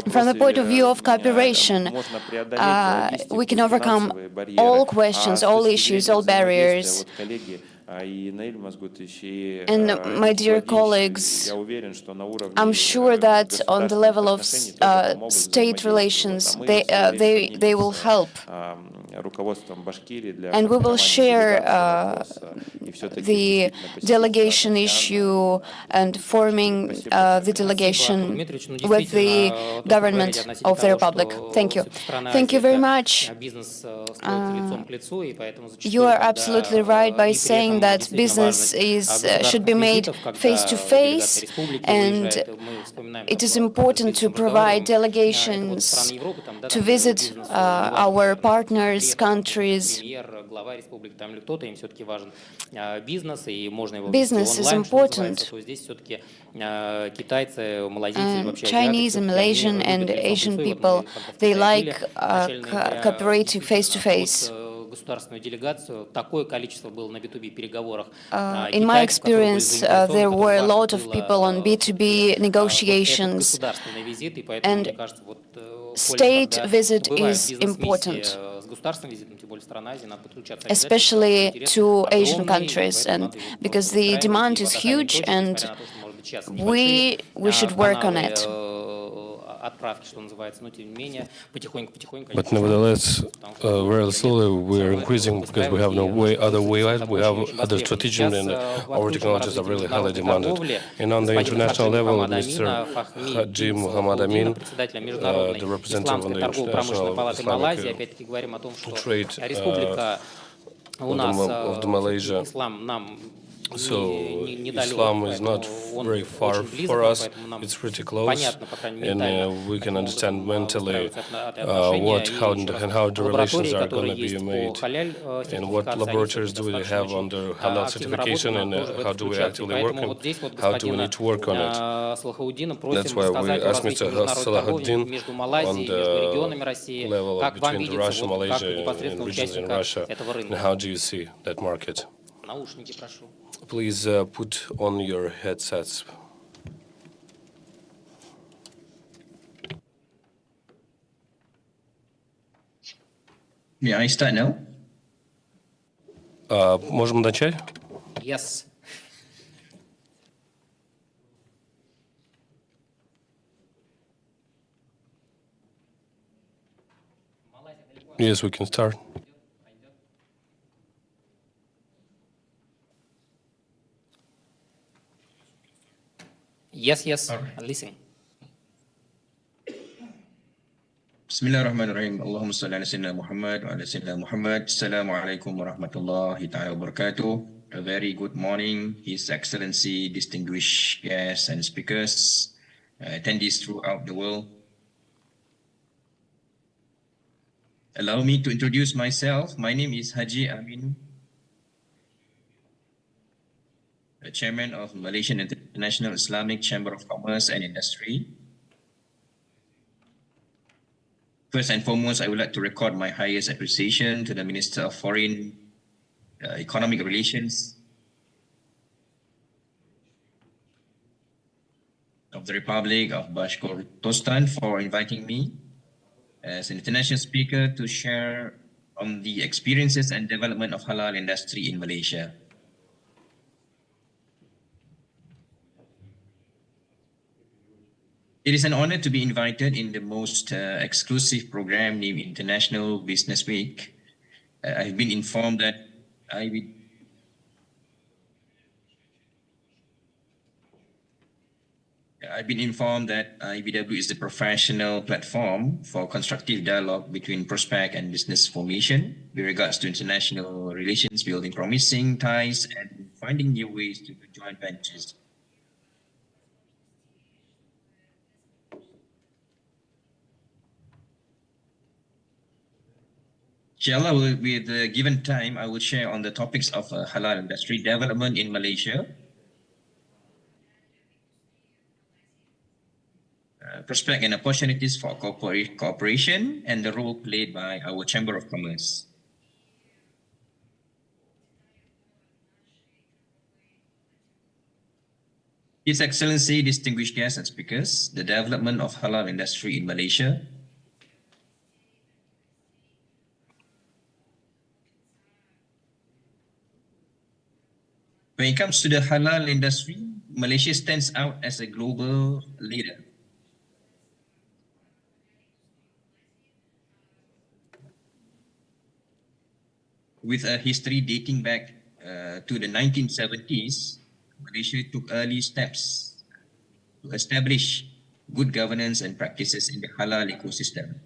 From the point of view of cooperation, we can overcome all questions, all issues, all barriers. And my dear colleagues, I'm sure that on the level of state relations, they will help. And we will share the delegation issue and forming the delegation with the government of the Republic. Thank you. Thank you very much. You are absolutely right by saying that business should be made face-to-face, and it is important to provide delegations to visit our partners' countries. Business is important. Chinese and Malaysian and Asian people, they like cooperating face-to-face. In my experience, there were a lot of people on B2B negotiations, and state visit is important, especially to Asian countries, and because the demand is huge, and we should work on it. But nevertheless, very slowly we are increasing because we have no other way out. We have other strategies, and our technologies are really highly demanded. And on the international level, Mr. Haji Muhammad Amin, the representative on the International Islamic Trade of the Malaysia. So Islam is not very far for us, it's pretty close, and we can understand mentally how the relations are going to be made, and what laboratories do we have under halal certification, and how do we actively work, and how do we need to work on it. That's why we asked Mr. Salahuddin on the level between Russia, Malaysia, and regions in Russia, and how do you see that market? Please put on your headsets. May I start now? Можем начать? Yes. Yes, we can start. Yes, listen. Bismillahirrahmanirrahim. Allahumma salli ala Sayyidina Muhammad wa ala Sayyidina Muhammad. Assalamualaikum warahmatullahi ta'ala wabarakatuh. A very good morning, His Excellency, distinguished guests and speakers, attendees throughout the world. Allow me to introduce myself. My name is Haji Amin, the Chairman of Malaysian International Islamic Chamber of Commerce and Industry. First and foremost, I would like to record my highest appreciation to the Minister of Foreign Economic Relations of the Republic of Bashkortostan for inviting me as an international speaker to share on the experiences and development of halal industry in Malaysia. It is an honor to be invited in the most exclusive program named International Business Week. I've been informed that IBW is the professional platform for constructive dialogue between prospect and business formation with regards to international relations, building promising ties, and finding new ways to do joint ventures. Inshallah, with the given time, I will share on the topics of halal industry development in Malaysia, prospect and opportunities for cooperation, and the role played by our Chamber of Commerce. His Excellency, distinguished guests and speakers, the development of halal industry in Malaysia when it comes to the halal industry, Malaysia stands out as a global leader. With a history dating back to the 1970s, Malaysia took early steps to establish good governance and practices in the halal ecosystem.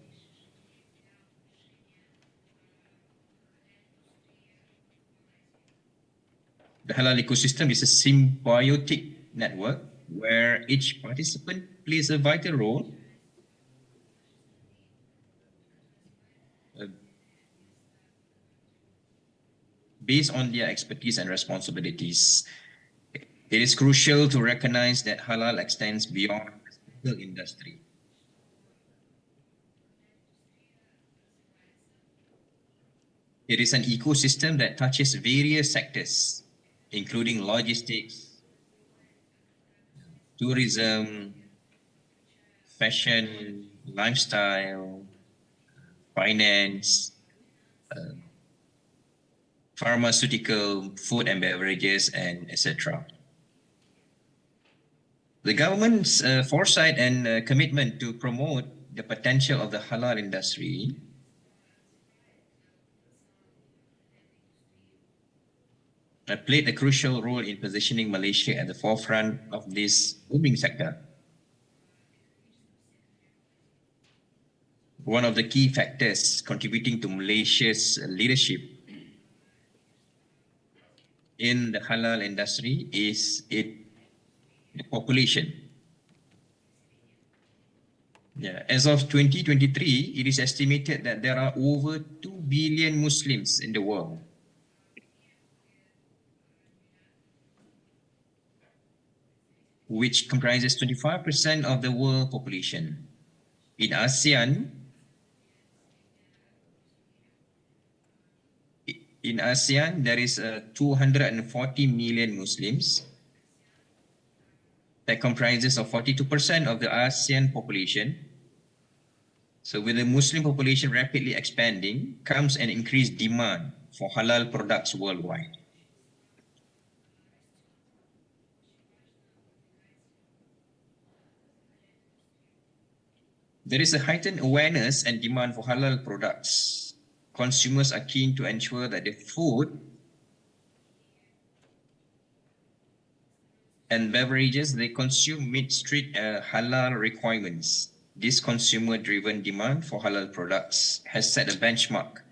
The halal ecosystem is a symbiotic network where each participant plays a vital role based on their expertise and responsibilities. It is crucial to recognize that halal extends beyond the single industry. It is an ecosystem that touches various sectors, including logistics, tourism, fashion, lifestyle, finance, pharmaceutical, food and beverages, and etc. The government's foresight and commitment to promote the potential of the halal industry played a crucial role in positioning Malaysia at the forefront of this booming sector. One of the key factors contributing to Malaysia's leadership in the halal industry is the population. As of 2023, it is estimated that there are over 2 billion Muslims in the world. Which comprises 25% of the world population. In ASEAN, there is 240 million Muslims. That comprises of 42% of the ASEAN population. So with the Muslim population rapidly expanding, comes an increased demand for halal products worldwide. There is a heightened awareness and demand for halal products. Consumers are keen to ensure that the food and beverages they consume meet strict halal requirements This consumer-driven demand for halal products has set a benchmark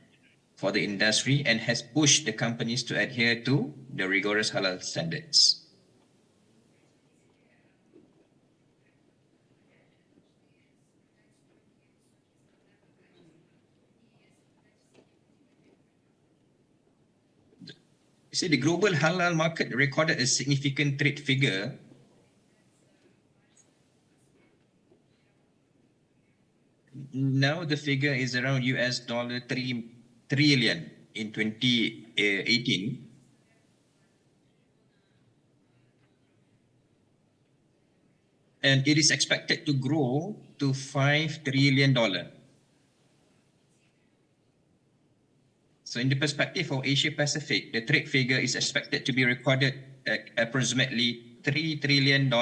for the industry and has pushed the companies to adhere to the rigorous halal standards. You see, the global halal market recorded a significant trade figure now. The figure is around $3 trillion in 2018. And it is expected to grow to $5 trillion. So in the perspective of Asia Pacific, the trade figure is expected to be recorded at approximately $3 trillion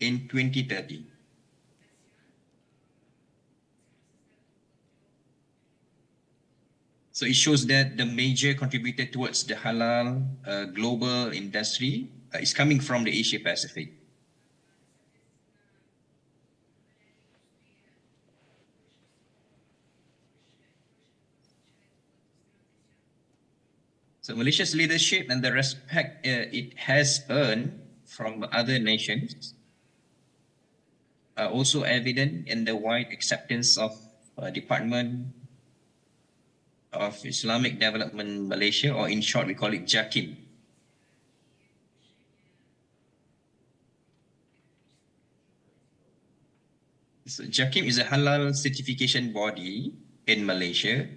in 2030. So it shows that the major contributor towards the halal global industry is coming from the Asia Pacific. So Malaysia's leadership and the respect it has earned from other nations are also evident in the wide acceptance of Department of Islamic Development Malaysia, or in short we call it JAKIM. So JAKIM is a halal certification body in Malaysia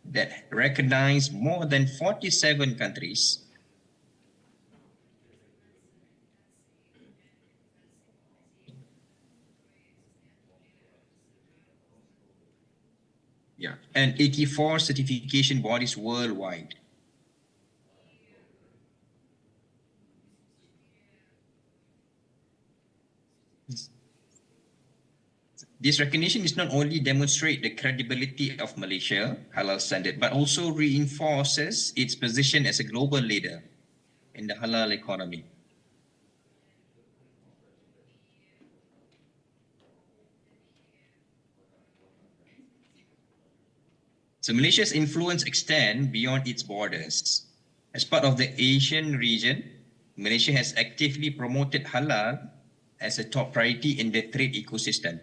that recognize more than 47 countries and 84 certification bodies worldwide. This recognition is not only demonstrate the credibility of Malaysia halal standard, but also reinforces its position as a global leader in the halal economy. So Malaysia's influence extends beyond its borders. As part of the Asian region, Malaysia has actively promoted halal as a top priority in the trade ecosystem.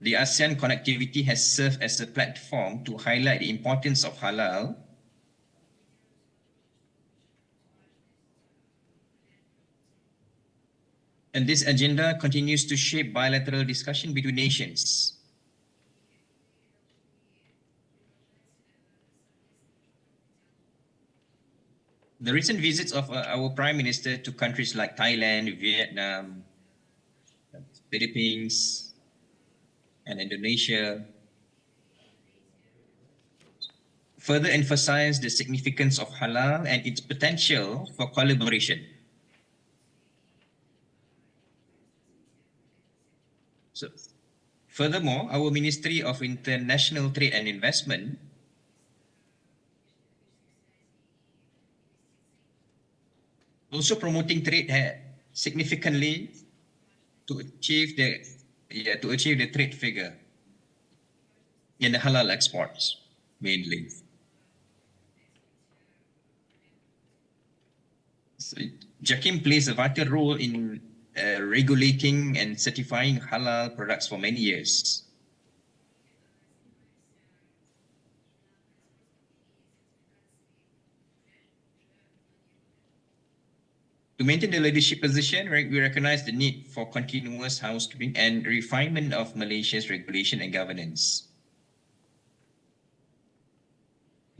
The ASEAN connectivity has served as a platform to highlight the importance of halal and this agenda continues to shape bilateral discussion between nations. The recent visits of our Prime Minister to countries like Thailand, Vietnam, Philippines, and Indonesia further emphasize the significance of halal and its potential for collaboration. So, furthermore, our Ministry of International Trade and Investment also promoting trade significantly to achieve the trade figure in the halal exports mainly. So, JAKIM plays a vital role in regulating and certifying halal products for many years. To maintain the leadership position, we recognize the need for continuous housekeeping and refinement of Malaysia's regulation and governance.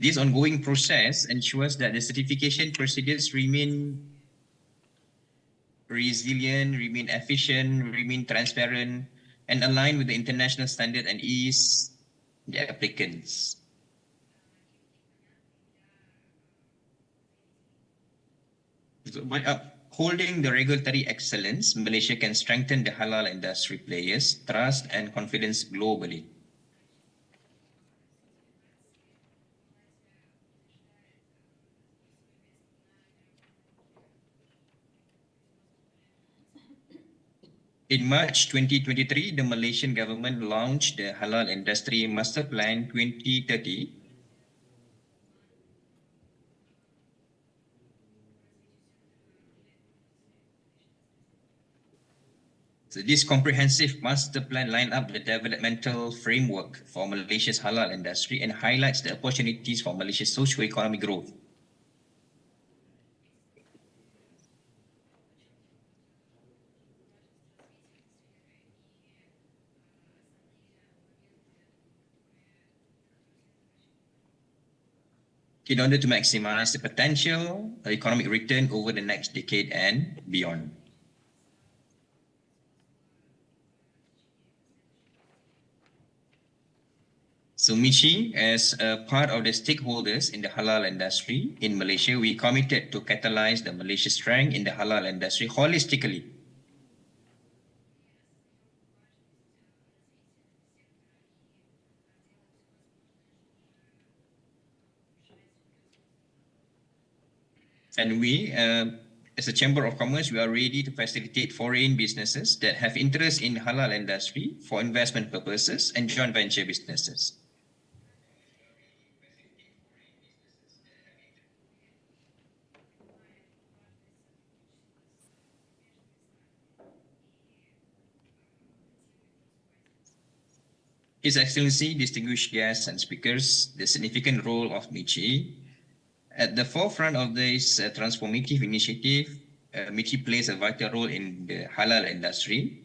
This ongoing process ensures that the certification procedures remain resilient, remain efficient, remain transparent, and align with the international standard and ease the applicants. So by upholding the regulatory excellence, Malaysia can strengthen the halal industry players' trust and confidence globally. In March 2023, the Malaysian government launched the Halal Industry Master Plan 2030. So this comprehensive master plan lined up the developmental framework for Malaysia's halal industry and highlights the opportunities for Malaysia's socio-economic growth. In order to maximize the potential economic return over the next decade and beyond. So Michi, as a part of the stakeholders in the halal industry in Malaysia, we committed to catalyze the Malaysia strength in the halal industry holistically. And we, as a Chamber of Commerce, we are ready to facilitate foreign businesses that have interest in halal industry for investment purposes and joint venture businesses. His Excellency, distinguished guests and speakers, the significant role of Michi. At the forefront of this transformative initiative, Michi plays a vital role in the halal industry.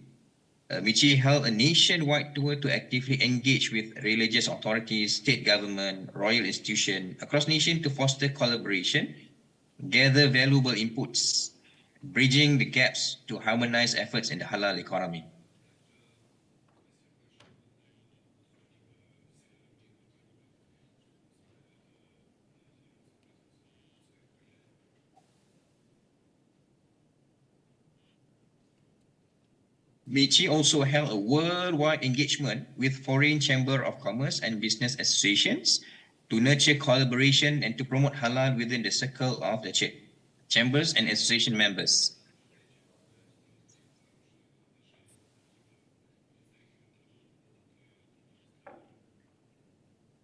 Michi held a nationwide tour to actively engage with religious authorities, state government, royal institutions across nation to foster collaboration, gather valuable inputs, bridging the gaps to harmonize efforts in the halal economy. Michi also held a worldwide engagement with foreign chamber of commerce and business associations to nurture collaboration and to promote halal within the circle of the chambers and association members.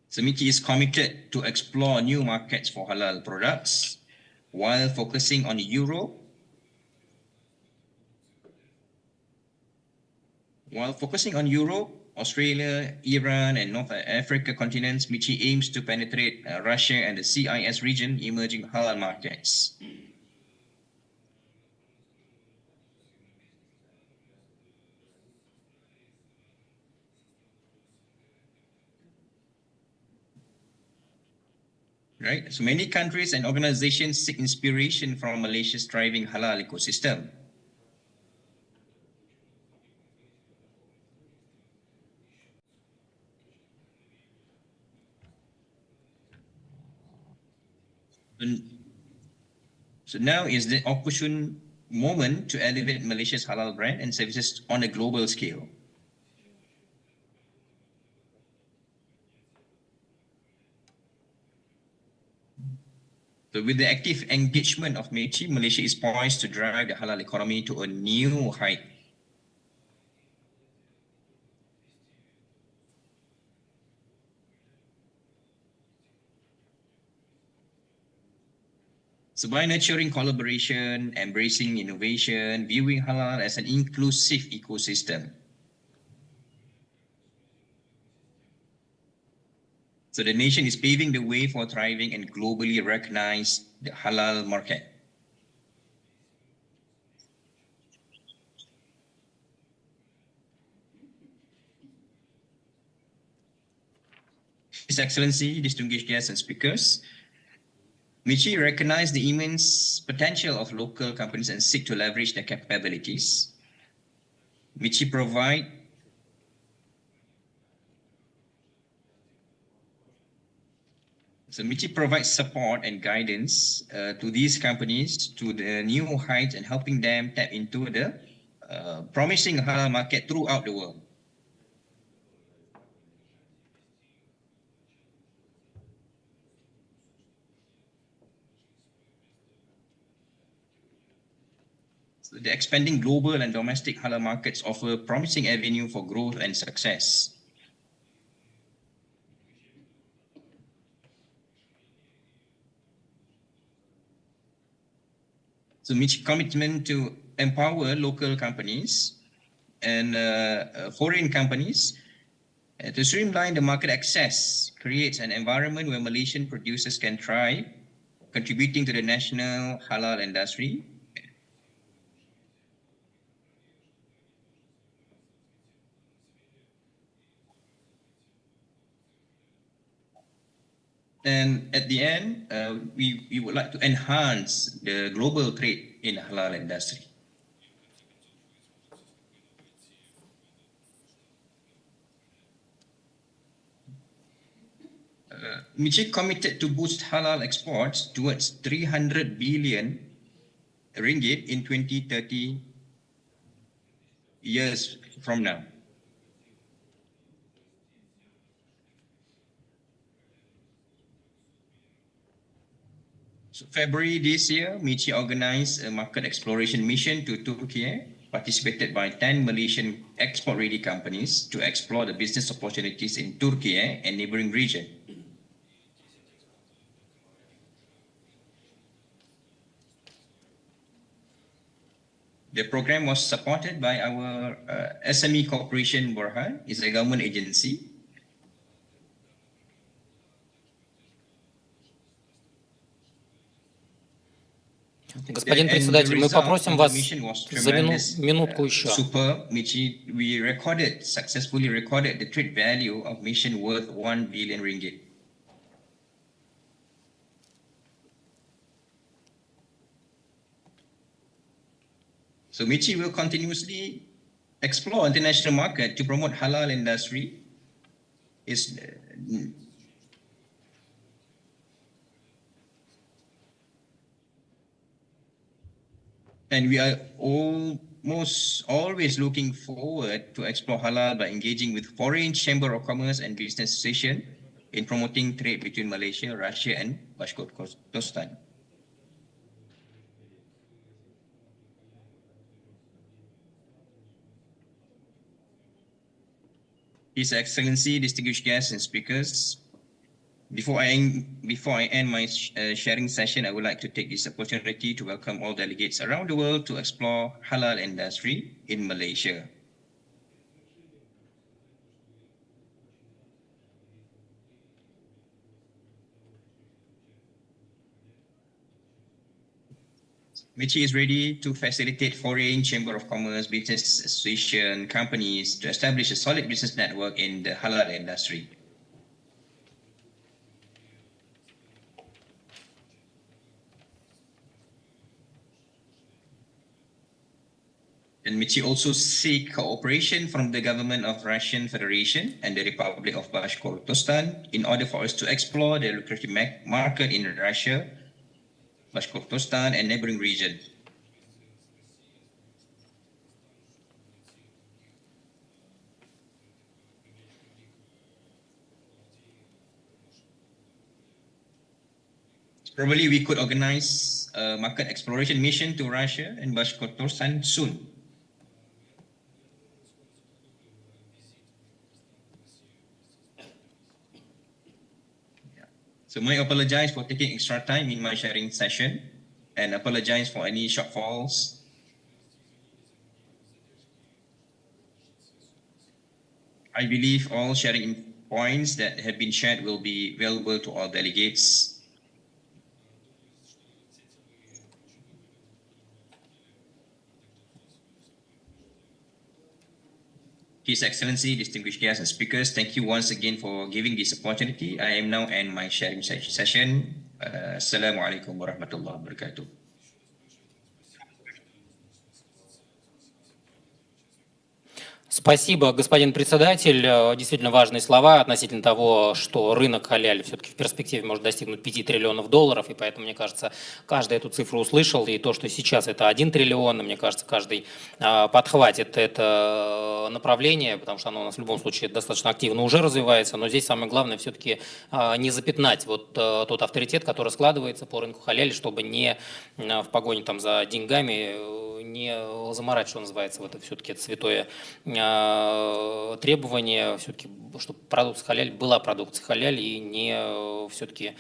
So Michi is committed to explore new markets for halal products while focusing on Europe. While focusing on Europe, Australia, Iran, and North Africa continents, Michi aims to penetrate Russia and the CIS region emerging halal markets. Right? So many countries and organizations seek inspiration from Malaysia's thriving halal ecosystem. So now is the opportune moment to elevate Malaysia's halal brand and services on a global scale. So with the active engagement of Michi, Malaysia is poised to drive the halal economy to a new height. So by nurturing collaboration, embracing innovation, viewing halal as an inclusive ecosystem. So the nation is paving the way for thriving and globally recognized the halal market. His Excellency, distinguished guests and speakers, Michi recognized the immense potential of local companies and seek to leverage their capabilities. Michi provides support and guidance to these companies to the new heights and helping them tap into the promising halal market throughout the world. So the expanding global and domestic halal markets offer a promising avenue for growth and success. So MICI commitment to empower local companies and foreign companies to streamline the market access, creates an environment where Malaysian producers can thrive, contributing to the national halal industry. And at the end, we would like to enhance the global trade in the halal industry. MICI committed to boost halal exports towards 300 billion ringgit in 2030 years from now. So February this year, MICI organized a market exploration mission to Turkey, participated by 10 Malaysian export-ready companies to explore the business opportunities in Turkey and neighboring region. The program was supported by our SME Corporation Borhan, is a government agency. Господин председатель, мы попросим вас за минутку еще. Super, MICI, we successfully recorded the trade value of mission worth 1 billion ringgit. So MICI will continuously explore international market to promote halal industry. And we are almost always looking forward to explore halal by engaging with foreign chamber of commerce and business association in promoting trade between Malaysia, Russia, and Bashkortostan. His Excellency, distinguished guests and speakers, before I end my sharing session, I would like to take this opportunity to welcome all delegates around the world to explore halal industry in Malaysia. MICI is ready to facilitate foreign chamber of commerce, business association, companies to establish a solid business network in the halal industry. And MICI also seek cooperation from the government of Russian Federation and the Republic of Bashkortostan in order for us to explore the lucrative market in Russia, Bashkortostan, and neighboring regions. Probably we could organize a market exploration mission to Russia and Bashkortostan soon. So I apologize for taking extra time in my sharing session and apologize for any shortfalls. I believe all sharing points that have been shared will be available to all delegates. His Excellency, distinguished guests and speakers, thank you once again for giving this opportunity. I am now end my sharing session. Assalamualaikum warahmatullahi wabarakatuh. Спасибо, господин председатель. Действительно важные слова относительно того, что рынок халяль все-таки в перспективе может достигнуть 5 триллионов долларов, и поэтому, мне кажется, каждый эту цифру услышал, и то, что сейчас это 1 триллион, мне кажется, каждый подхватит это направление, потому что оно у нас в любом случае достаточно активно уже развивается, но здесь самое главное все-таки не запятнать вот тот авторитет, который складывается по рынку халяль, чтобы не в погоне там за деньгами не заморать, что называется, вот это все-таки святое требование, все-таки, чтобы продукция халяль была продукцией халяль и не все-таки.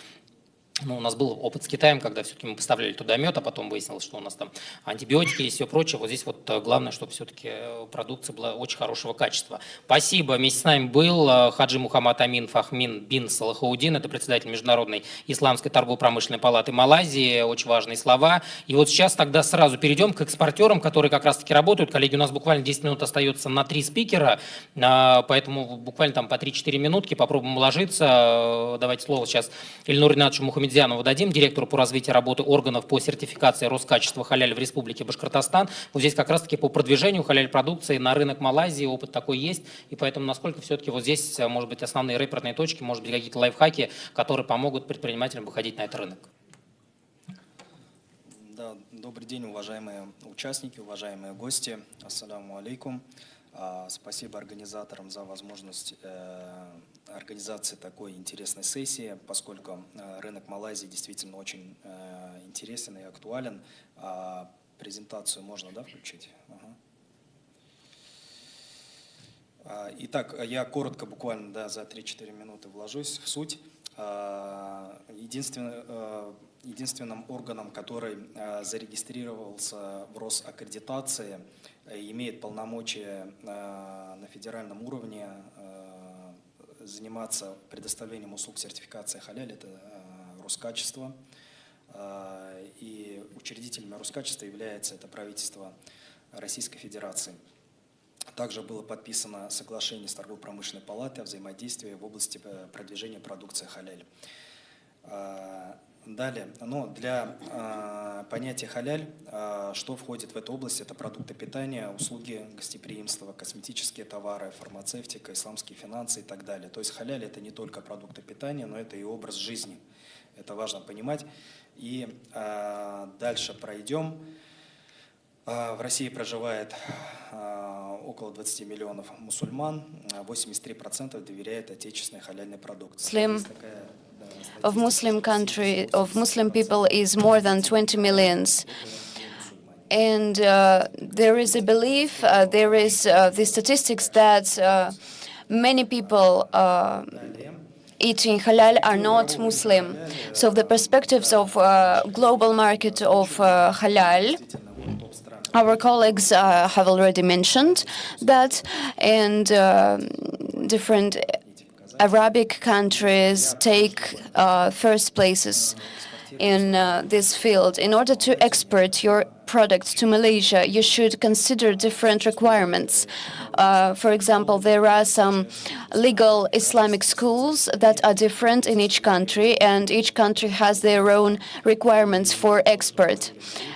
Ну, у нас был опыт с Китаем, когда все-таки мы поставляли туда мед, а потом выяснилось, что у нас там антибиотики и все прочее. Вот здесь вот главное, чтобы все-таки продукция была очень хорошего качества. Спасибо. Вместе с нами был Хаджи Мухаммад Амин Фахмин бин Салахаудин, это председатель Международной исламской торгово-промышленной палаты Малайзии. Очень важные слова. И вот сейчас тогда сразу перейдем к экспортерам, которые как раз-таки работают. Коллеги, у нас буквально 10 минут остается на 3 спикера, поэтому буквально там по 3-4 минутки попробуем уложиться. Давайте слово сейчас Ильнуру Ринатовичу Мухаммедзянову дадим, директору по развитию работы органов по сертификации Роскачества халяль в Республике Башкортостан. Вот здесь как раз-таки по продвижению халяль-продукции на рынок Малайзии опыт такой есть, и поэтому насколько все-таки вот здесь, может быть, основные рэперные точки, может быть, какие-то лайфхаки, которые помогут предпринимателям выходить на этот рынок. Да, добрый день, уважаемые участники, уважаемые гости. Ассаламу алейкум. Спасибо организаторам за возможность организации такой интересной сессии, поскольку рынок Малайзии действительно очень интересен и актуален. Презентацию можно, да, включить? Ага. Итак, я коротко, буквально за 3-4 минуты вложусь в суть. Единственным органом, который зарегистрировался в Росаккредитации, имеет полномочия на федеральном уровне заниматься предоставлением услуг сертификации халяль, это Роскачество. И учредителями Роскачества является это правительство Российской Федерации. Также было подписано соглашение с торгово-промышленной палатой о взаимодействии в области продвижения продукции халяль. Далее, для понятия халяль, что входит в эту область, это продукты питания, услуги гостеприимства, косметические товары, фармацевтика, исламские финансы и так далее. То есть халяль это не только продукты питания, но это и образ жизни. Это важно понимать. И дальше пройдем. В России проживает около 20 миллионов мусульман, 83% доверяют отечественной халяльной продукции. Of Muslim people is more than 20 millions. And there is a belief, there is the statistics that many people eating halal are not Muslim. So the perspectives of global market of halal, our colleagues have already mentioned that, and different Arabic countries take first places in this field. In order to export your products to Malaysia, you should consider different requirements. For example, there are some legal Islamic schools that are different in each country, and each country has their own requirements for export.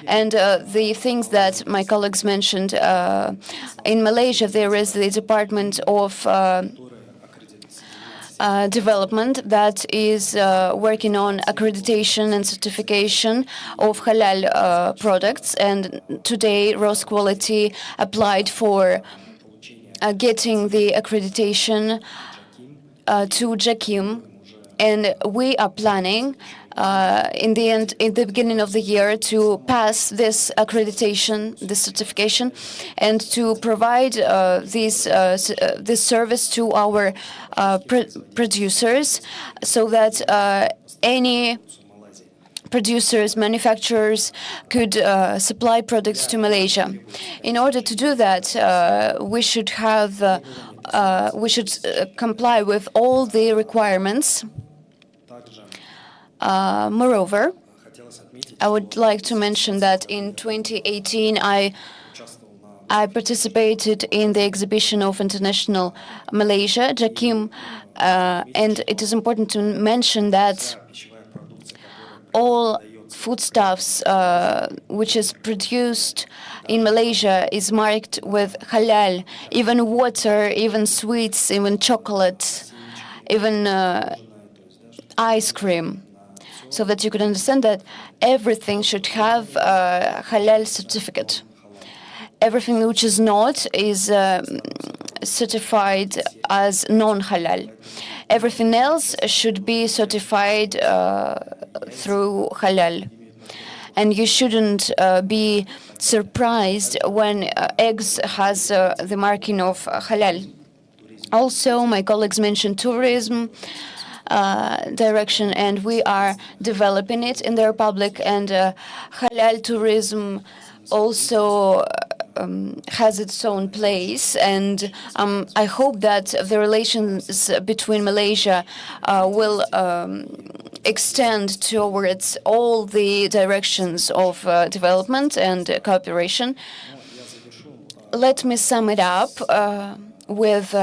And the things that my colleagues mentioned, in Malaysia, there is the Department of Development that is working on accreditation and certification of halal products, and today Rosquality applied for getting the accreditation to JAKIM, and we are planning in the beginning of the year to pass this accreditation, this certification, and to provide this service to our producers, so that any producers, manufacturers could supply products to Malaysia. In order to do that, we should comply with all the requirements. Moreover, I would like to mention that in 2018, I participated in the exhibition of International Malaysia, JAKIM, and it is important to mention that all foodstuffs which is produced in Malaysia is marked with halal. Even water, even sweets, even chocolate, even ice cream. So that you could understand that everything should have a halal certificate. Everything which is not is certified as non-halal. Everything else should be certified through halal. And you shouldn't be surprised when eggs has the marking of halal. Also, my colleagues mentioned tourism direction, and we are developing it in the Republic, and halal tourism also has its own place, and I hope that the relations between Malaysia will extend towards all the directions of development and cooperation. Let me sum it up with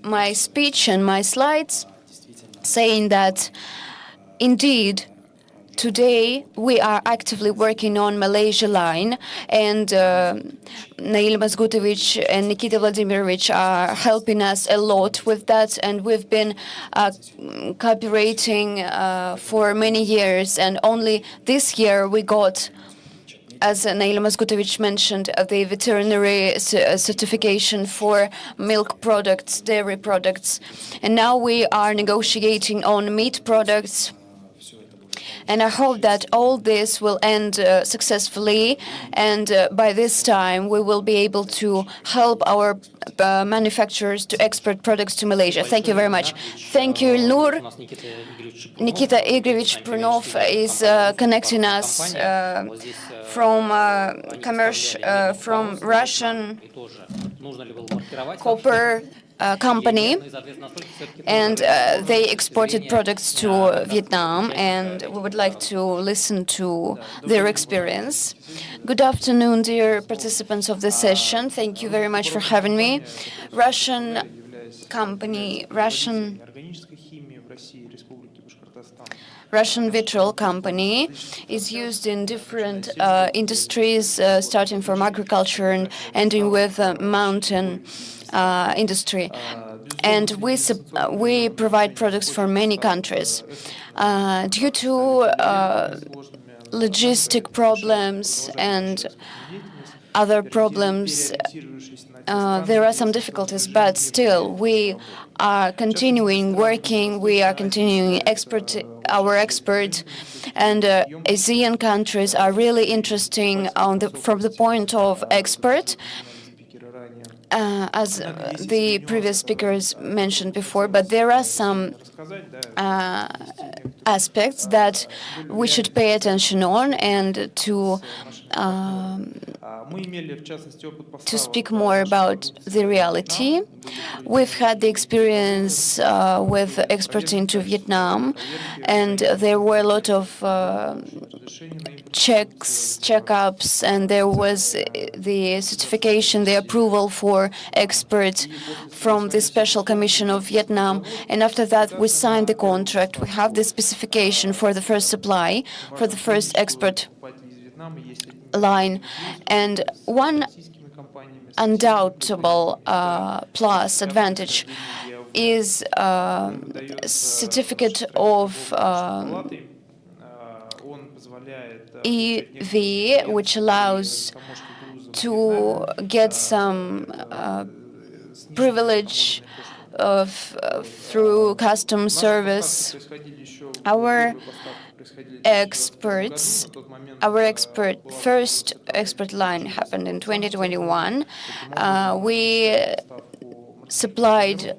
my speech and my slides, saying that indeed today we are actively working on Malaysia line, and Nail Mazgutovich and Nikita Vladimirovich are helping us a lot with that, and we've been cooperating for many years, and only this year we got, as Nail Mazgutovich mentioned, the veterinary certification for milk products, dairy products. And now we are negotiating on meat products. And I hope that all this will end successfully, and by this time we will be able to help our manufacturers to export products to Malaysia. Thank you very much. Thank you, Ilnur. Nikita Igorevich Prunov is connecting us from Russian copper company, and they exported products to Vietnam, and we would like to listen to their experience. Good afternoon, dear participants of the session. Thank you very much for having me. Russian company, Russian vitriol company is used in different industries, starting from agriculture and ending with mountain industry, and we provide products for many countries. Due to logistic problems and other problems, there are some difficulties, but still we are continuing working, we are continuing our export, and ASEAN countries are really interesting from the point of export. As the previous speakers mentioned before, but there are some aspects that we should pay attention on, and to speak more about the reality. We've had the experience with exporting to Vietnam, and there were a lot of checkups, and there was the certification, the approval for export from the Special Commission of Vietnam. And after that, we signed the contract. We have the specification for the first supply, for the first export line. And one undoubtable plus advantage is certificate of EV, which allows to get some privilege through custom service. Our first export line happened in 2021. We supplied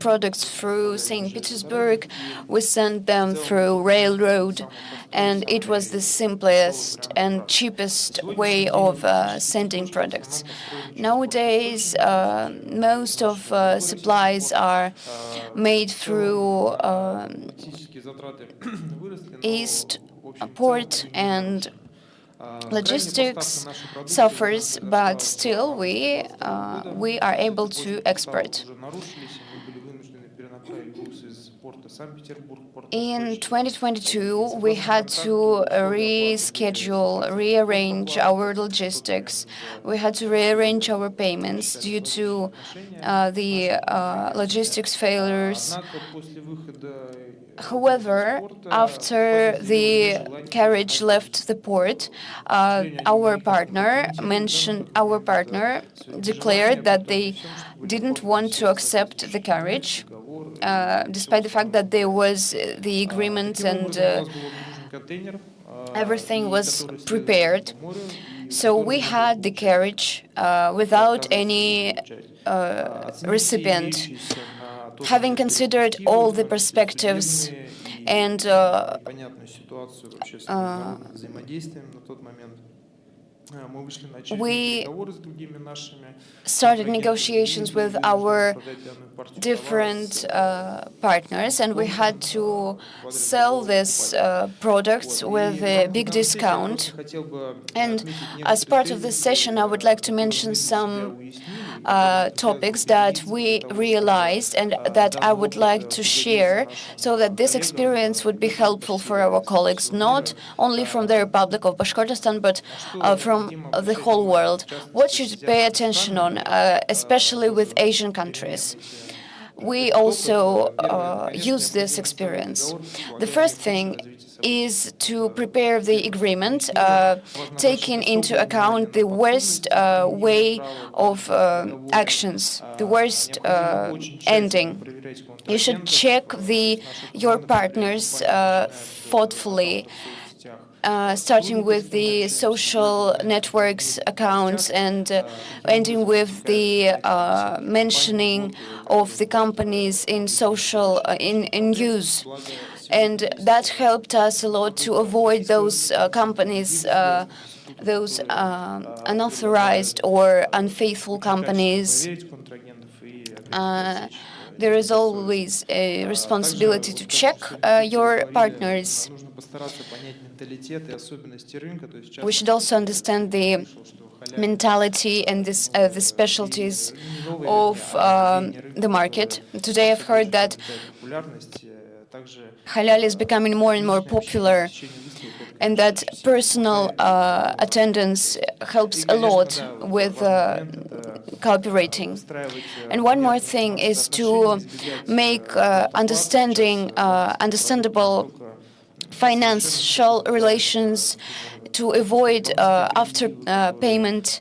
products through St. Petersburg. We sent them through railroad, and it was the simplest and cheapest way of sending products. Nowadays, most of supplies are made through East Port, and logistics suffers, but still we are able to export. In 2022, we had to rearrange our logistics. We had to rearrange our payments due to the logistics failures. However, after the carriage left the port, our partner declared that they didn't want to accept the carriage, despite the fact that there was the agreement and everything was prepared. So we had the carriage without any recipient. Having considered all the perspectives and we started negotiations with our different partners, and we had to sell these products with a big discount. And as part of this session, I would like to mention some topics that we realized and that I would like to share so that this experience would be helpful for our colleagues, not only from the Republic of Bashkortostan, but from the whole world. What should you pay attention on, especially with Asian countries? We also use this experience. The first thing is to prepare the agreement, taking into account the worst way of actions, the worst ending. You should check your partners thoughtfully, starting with the social networks accounts and ending with the mentioning of the companies in social in use. And that helped us a lot to avoid those companies, those unauthorized or unfaithful companies. There is always a responsibility to check your partners. We should also understand the mentality and the specialties of the market. Today I've heard that halal is becoming more and more popular, and that personal attendance helps a lot with cooperating. And one more thing is to make understandable financial relations, to avoid after payment,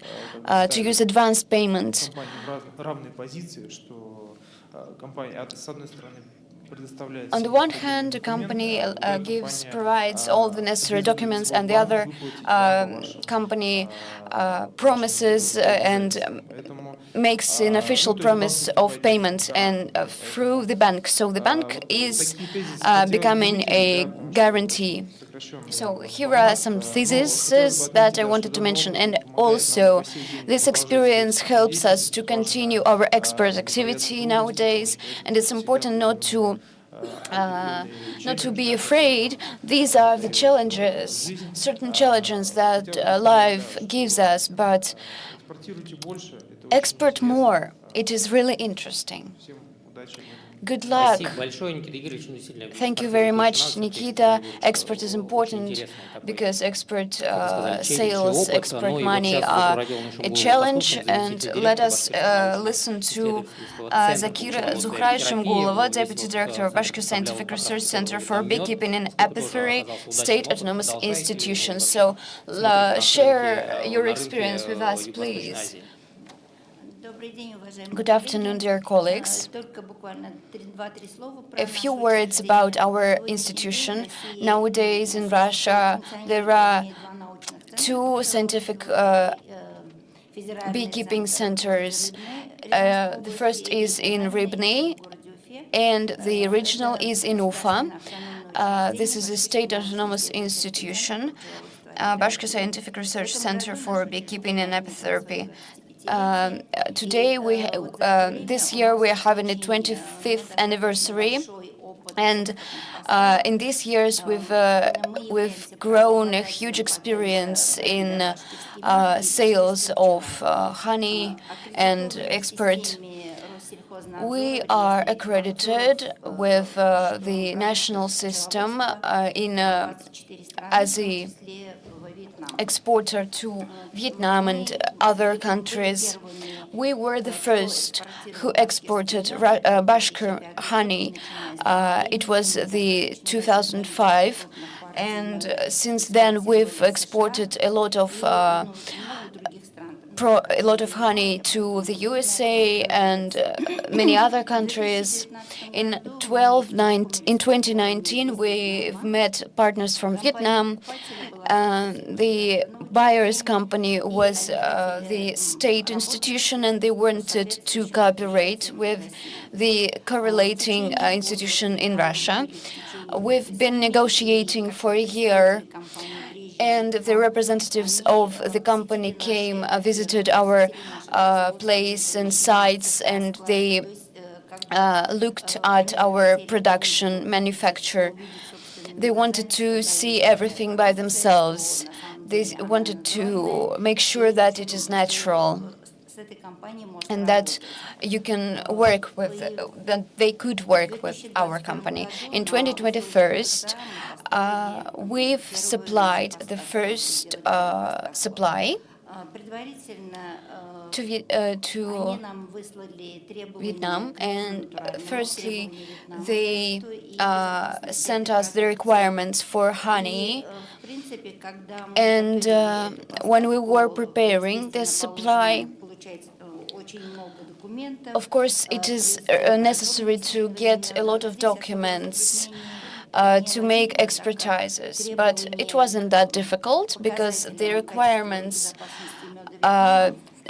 to use advance payment. On the one hand, the company provides all the necessary documents, and the other company promises and makes an official promise of payment and through the bank. So the bank is becoming a guarantee. So here are some theses that I wanted to mention, and also this experience helps us to continue our expert activity nowadays, and it's important not to be afraid. These are the challenges, certain challenges that life gives us, but expert more. It is really interesting. Good luck. Thank you very much, Nikita. Expert is important because expert sales, expert money are a challenge. And let us listen to Zakira Zuhray Shemgulova, Deputy Director of Bashkir Scientific Research Center for Beekeeping and Apiary, State Autonomous Institution. So share your experience with us, please. Good afternoon, dear colleagues. A few words about our institution. Nowadays in Russia, there are two scientific beekeeping centers. The first is in Rybny, and the regional is in Ufa. This is a state autonomous institution, Bashkir Scientific Research Center for Beekeeping and Apiary. Today, this year, we are having a 25th anniversary, and in these years, we've grown a huge experience in sales of honey and expert We are accredited with the national system as a exporter to Vietnam and other countries. We were the first who exported Bashkir honey. It was the 2005, and since then we've exported a lot of honey to the USA and many other countries. In 2019, we've met partners from Vietnam. The buyer's company was the state institution, and they wanted to cooperate with the correlating institution in Russia. We've been negotiating for a year, and the representatives of the company came, visited our place and sites, and they looked at our production manufacture. They wanted to see everything by themselves. They wanted to make sure that it is natural and that you can work with, that they could work with our company. In 2021, we've supplied the first supply to Vietnam, and firstly they sent us the requirements for honey, and when we were preparing this supply, of course it is necessary to get a lot of documents to make expertises, but it wasn't that difficult because the requirements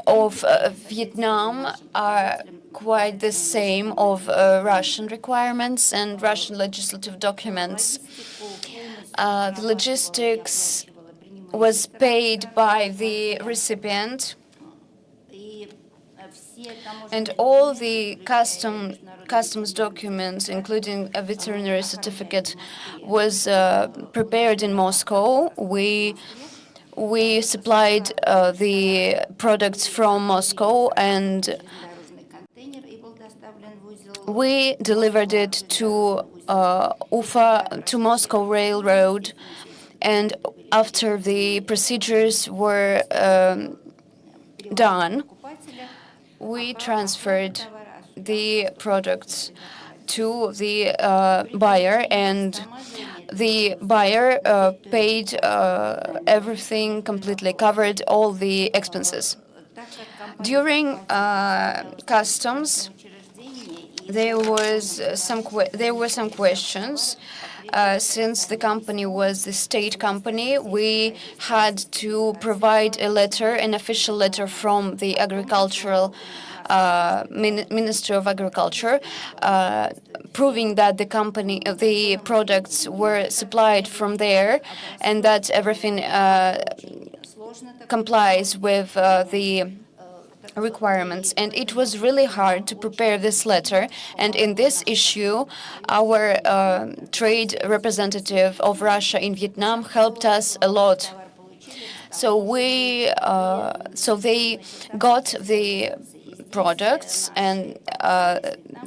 of Vietnam are quite the same of Russian requirements and Russian legislative documents. The logistics was paid by the recipient, and all the customs documents, including a veterinary certificate, was prepared in Moscow. We supplied the products from Moscow, and we delivered it to Ufa, to Moscow Railroad, and after the procedures were done, we transferred the products to the buyer, and the buyer paid everything completely, covered all the expenses. During customs, there were some questions. Since the company was the state company, we had to provide a letter, an official letter from the agricultural Ministry of Agriculture, proving that the products were supplied from there, and that everything complies with the requirements. And it was really hard to prepare this letter, and in this issue our trade representative of Russia in Vietnam helped us a lot. So they got the products, and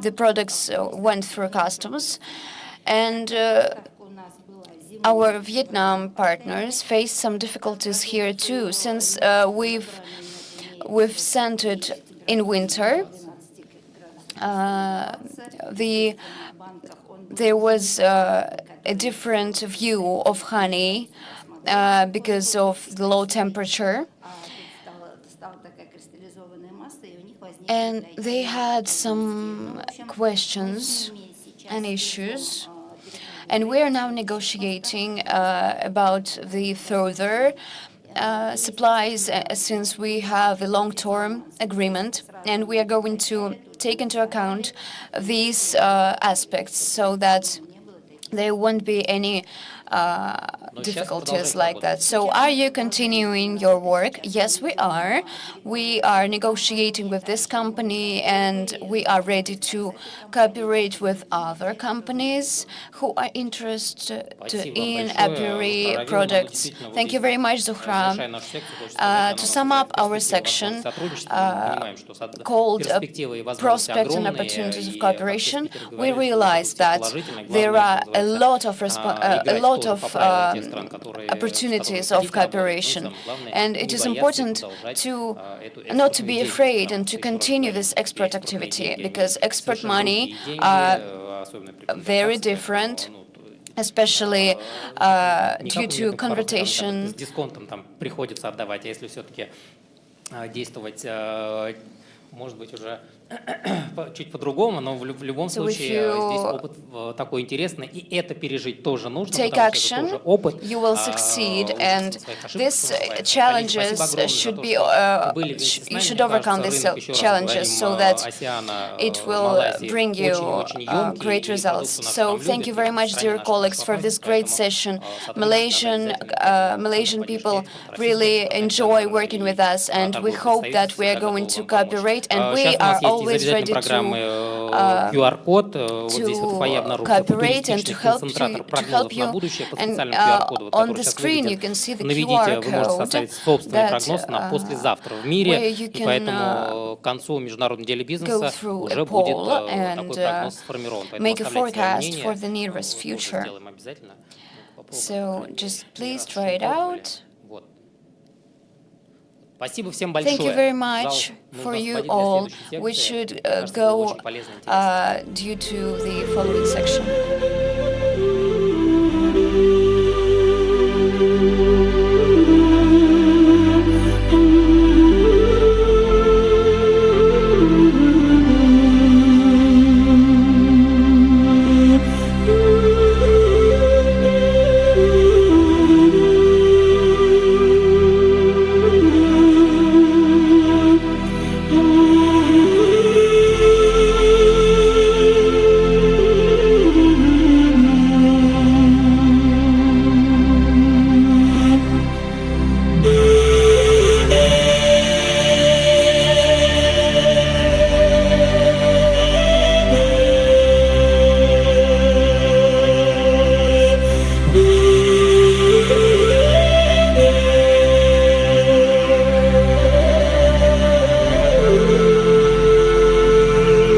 the products went through customs, and our Vietnam partners faced some difficulties here too, since we've sent it in winter. There was a different view of honey because of the low temperature, and they had some questions and issues, and we are now negotiating about the further supplies, since we have a long-term agreement, and we are going to take into account these aspects so that there won't be any difficulties like that. So are you continuing your work? Yes, we are. We are negotiating with this company, and we are ready to cooperate with other companies who are interested in apiary products. Thank you very much, Zuhra. To sum up our section called Prospects and Opportunities of Cooperation, we realize that there are a lot of opportunities of cooperation, and it is important to not to be afraid and to continue this export activity, because export money are very different, especially due to conversion. Может быть, уже чуть по-другому, но в любом случае здесь опыт такой интересный, и это пережить тоже нужно, потому что это тоже опыт. You will succeed, and these challenges should be, you should overcome these challenges so that it will bring you great results. So thank you very much, dear colleagues, for this great session. Malaysian people really enjoy working with us, and we hope that we are going to cooperate, and we are always ready to cooperate and to help you. And on the screen you can see the QR code that where you can go through a poll and make a forecast for the nearest future. So just please try it out. Thank you very much for you all. We should go due to the following section.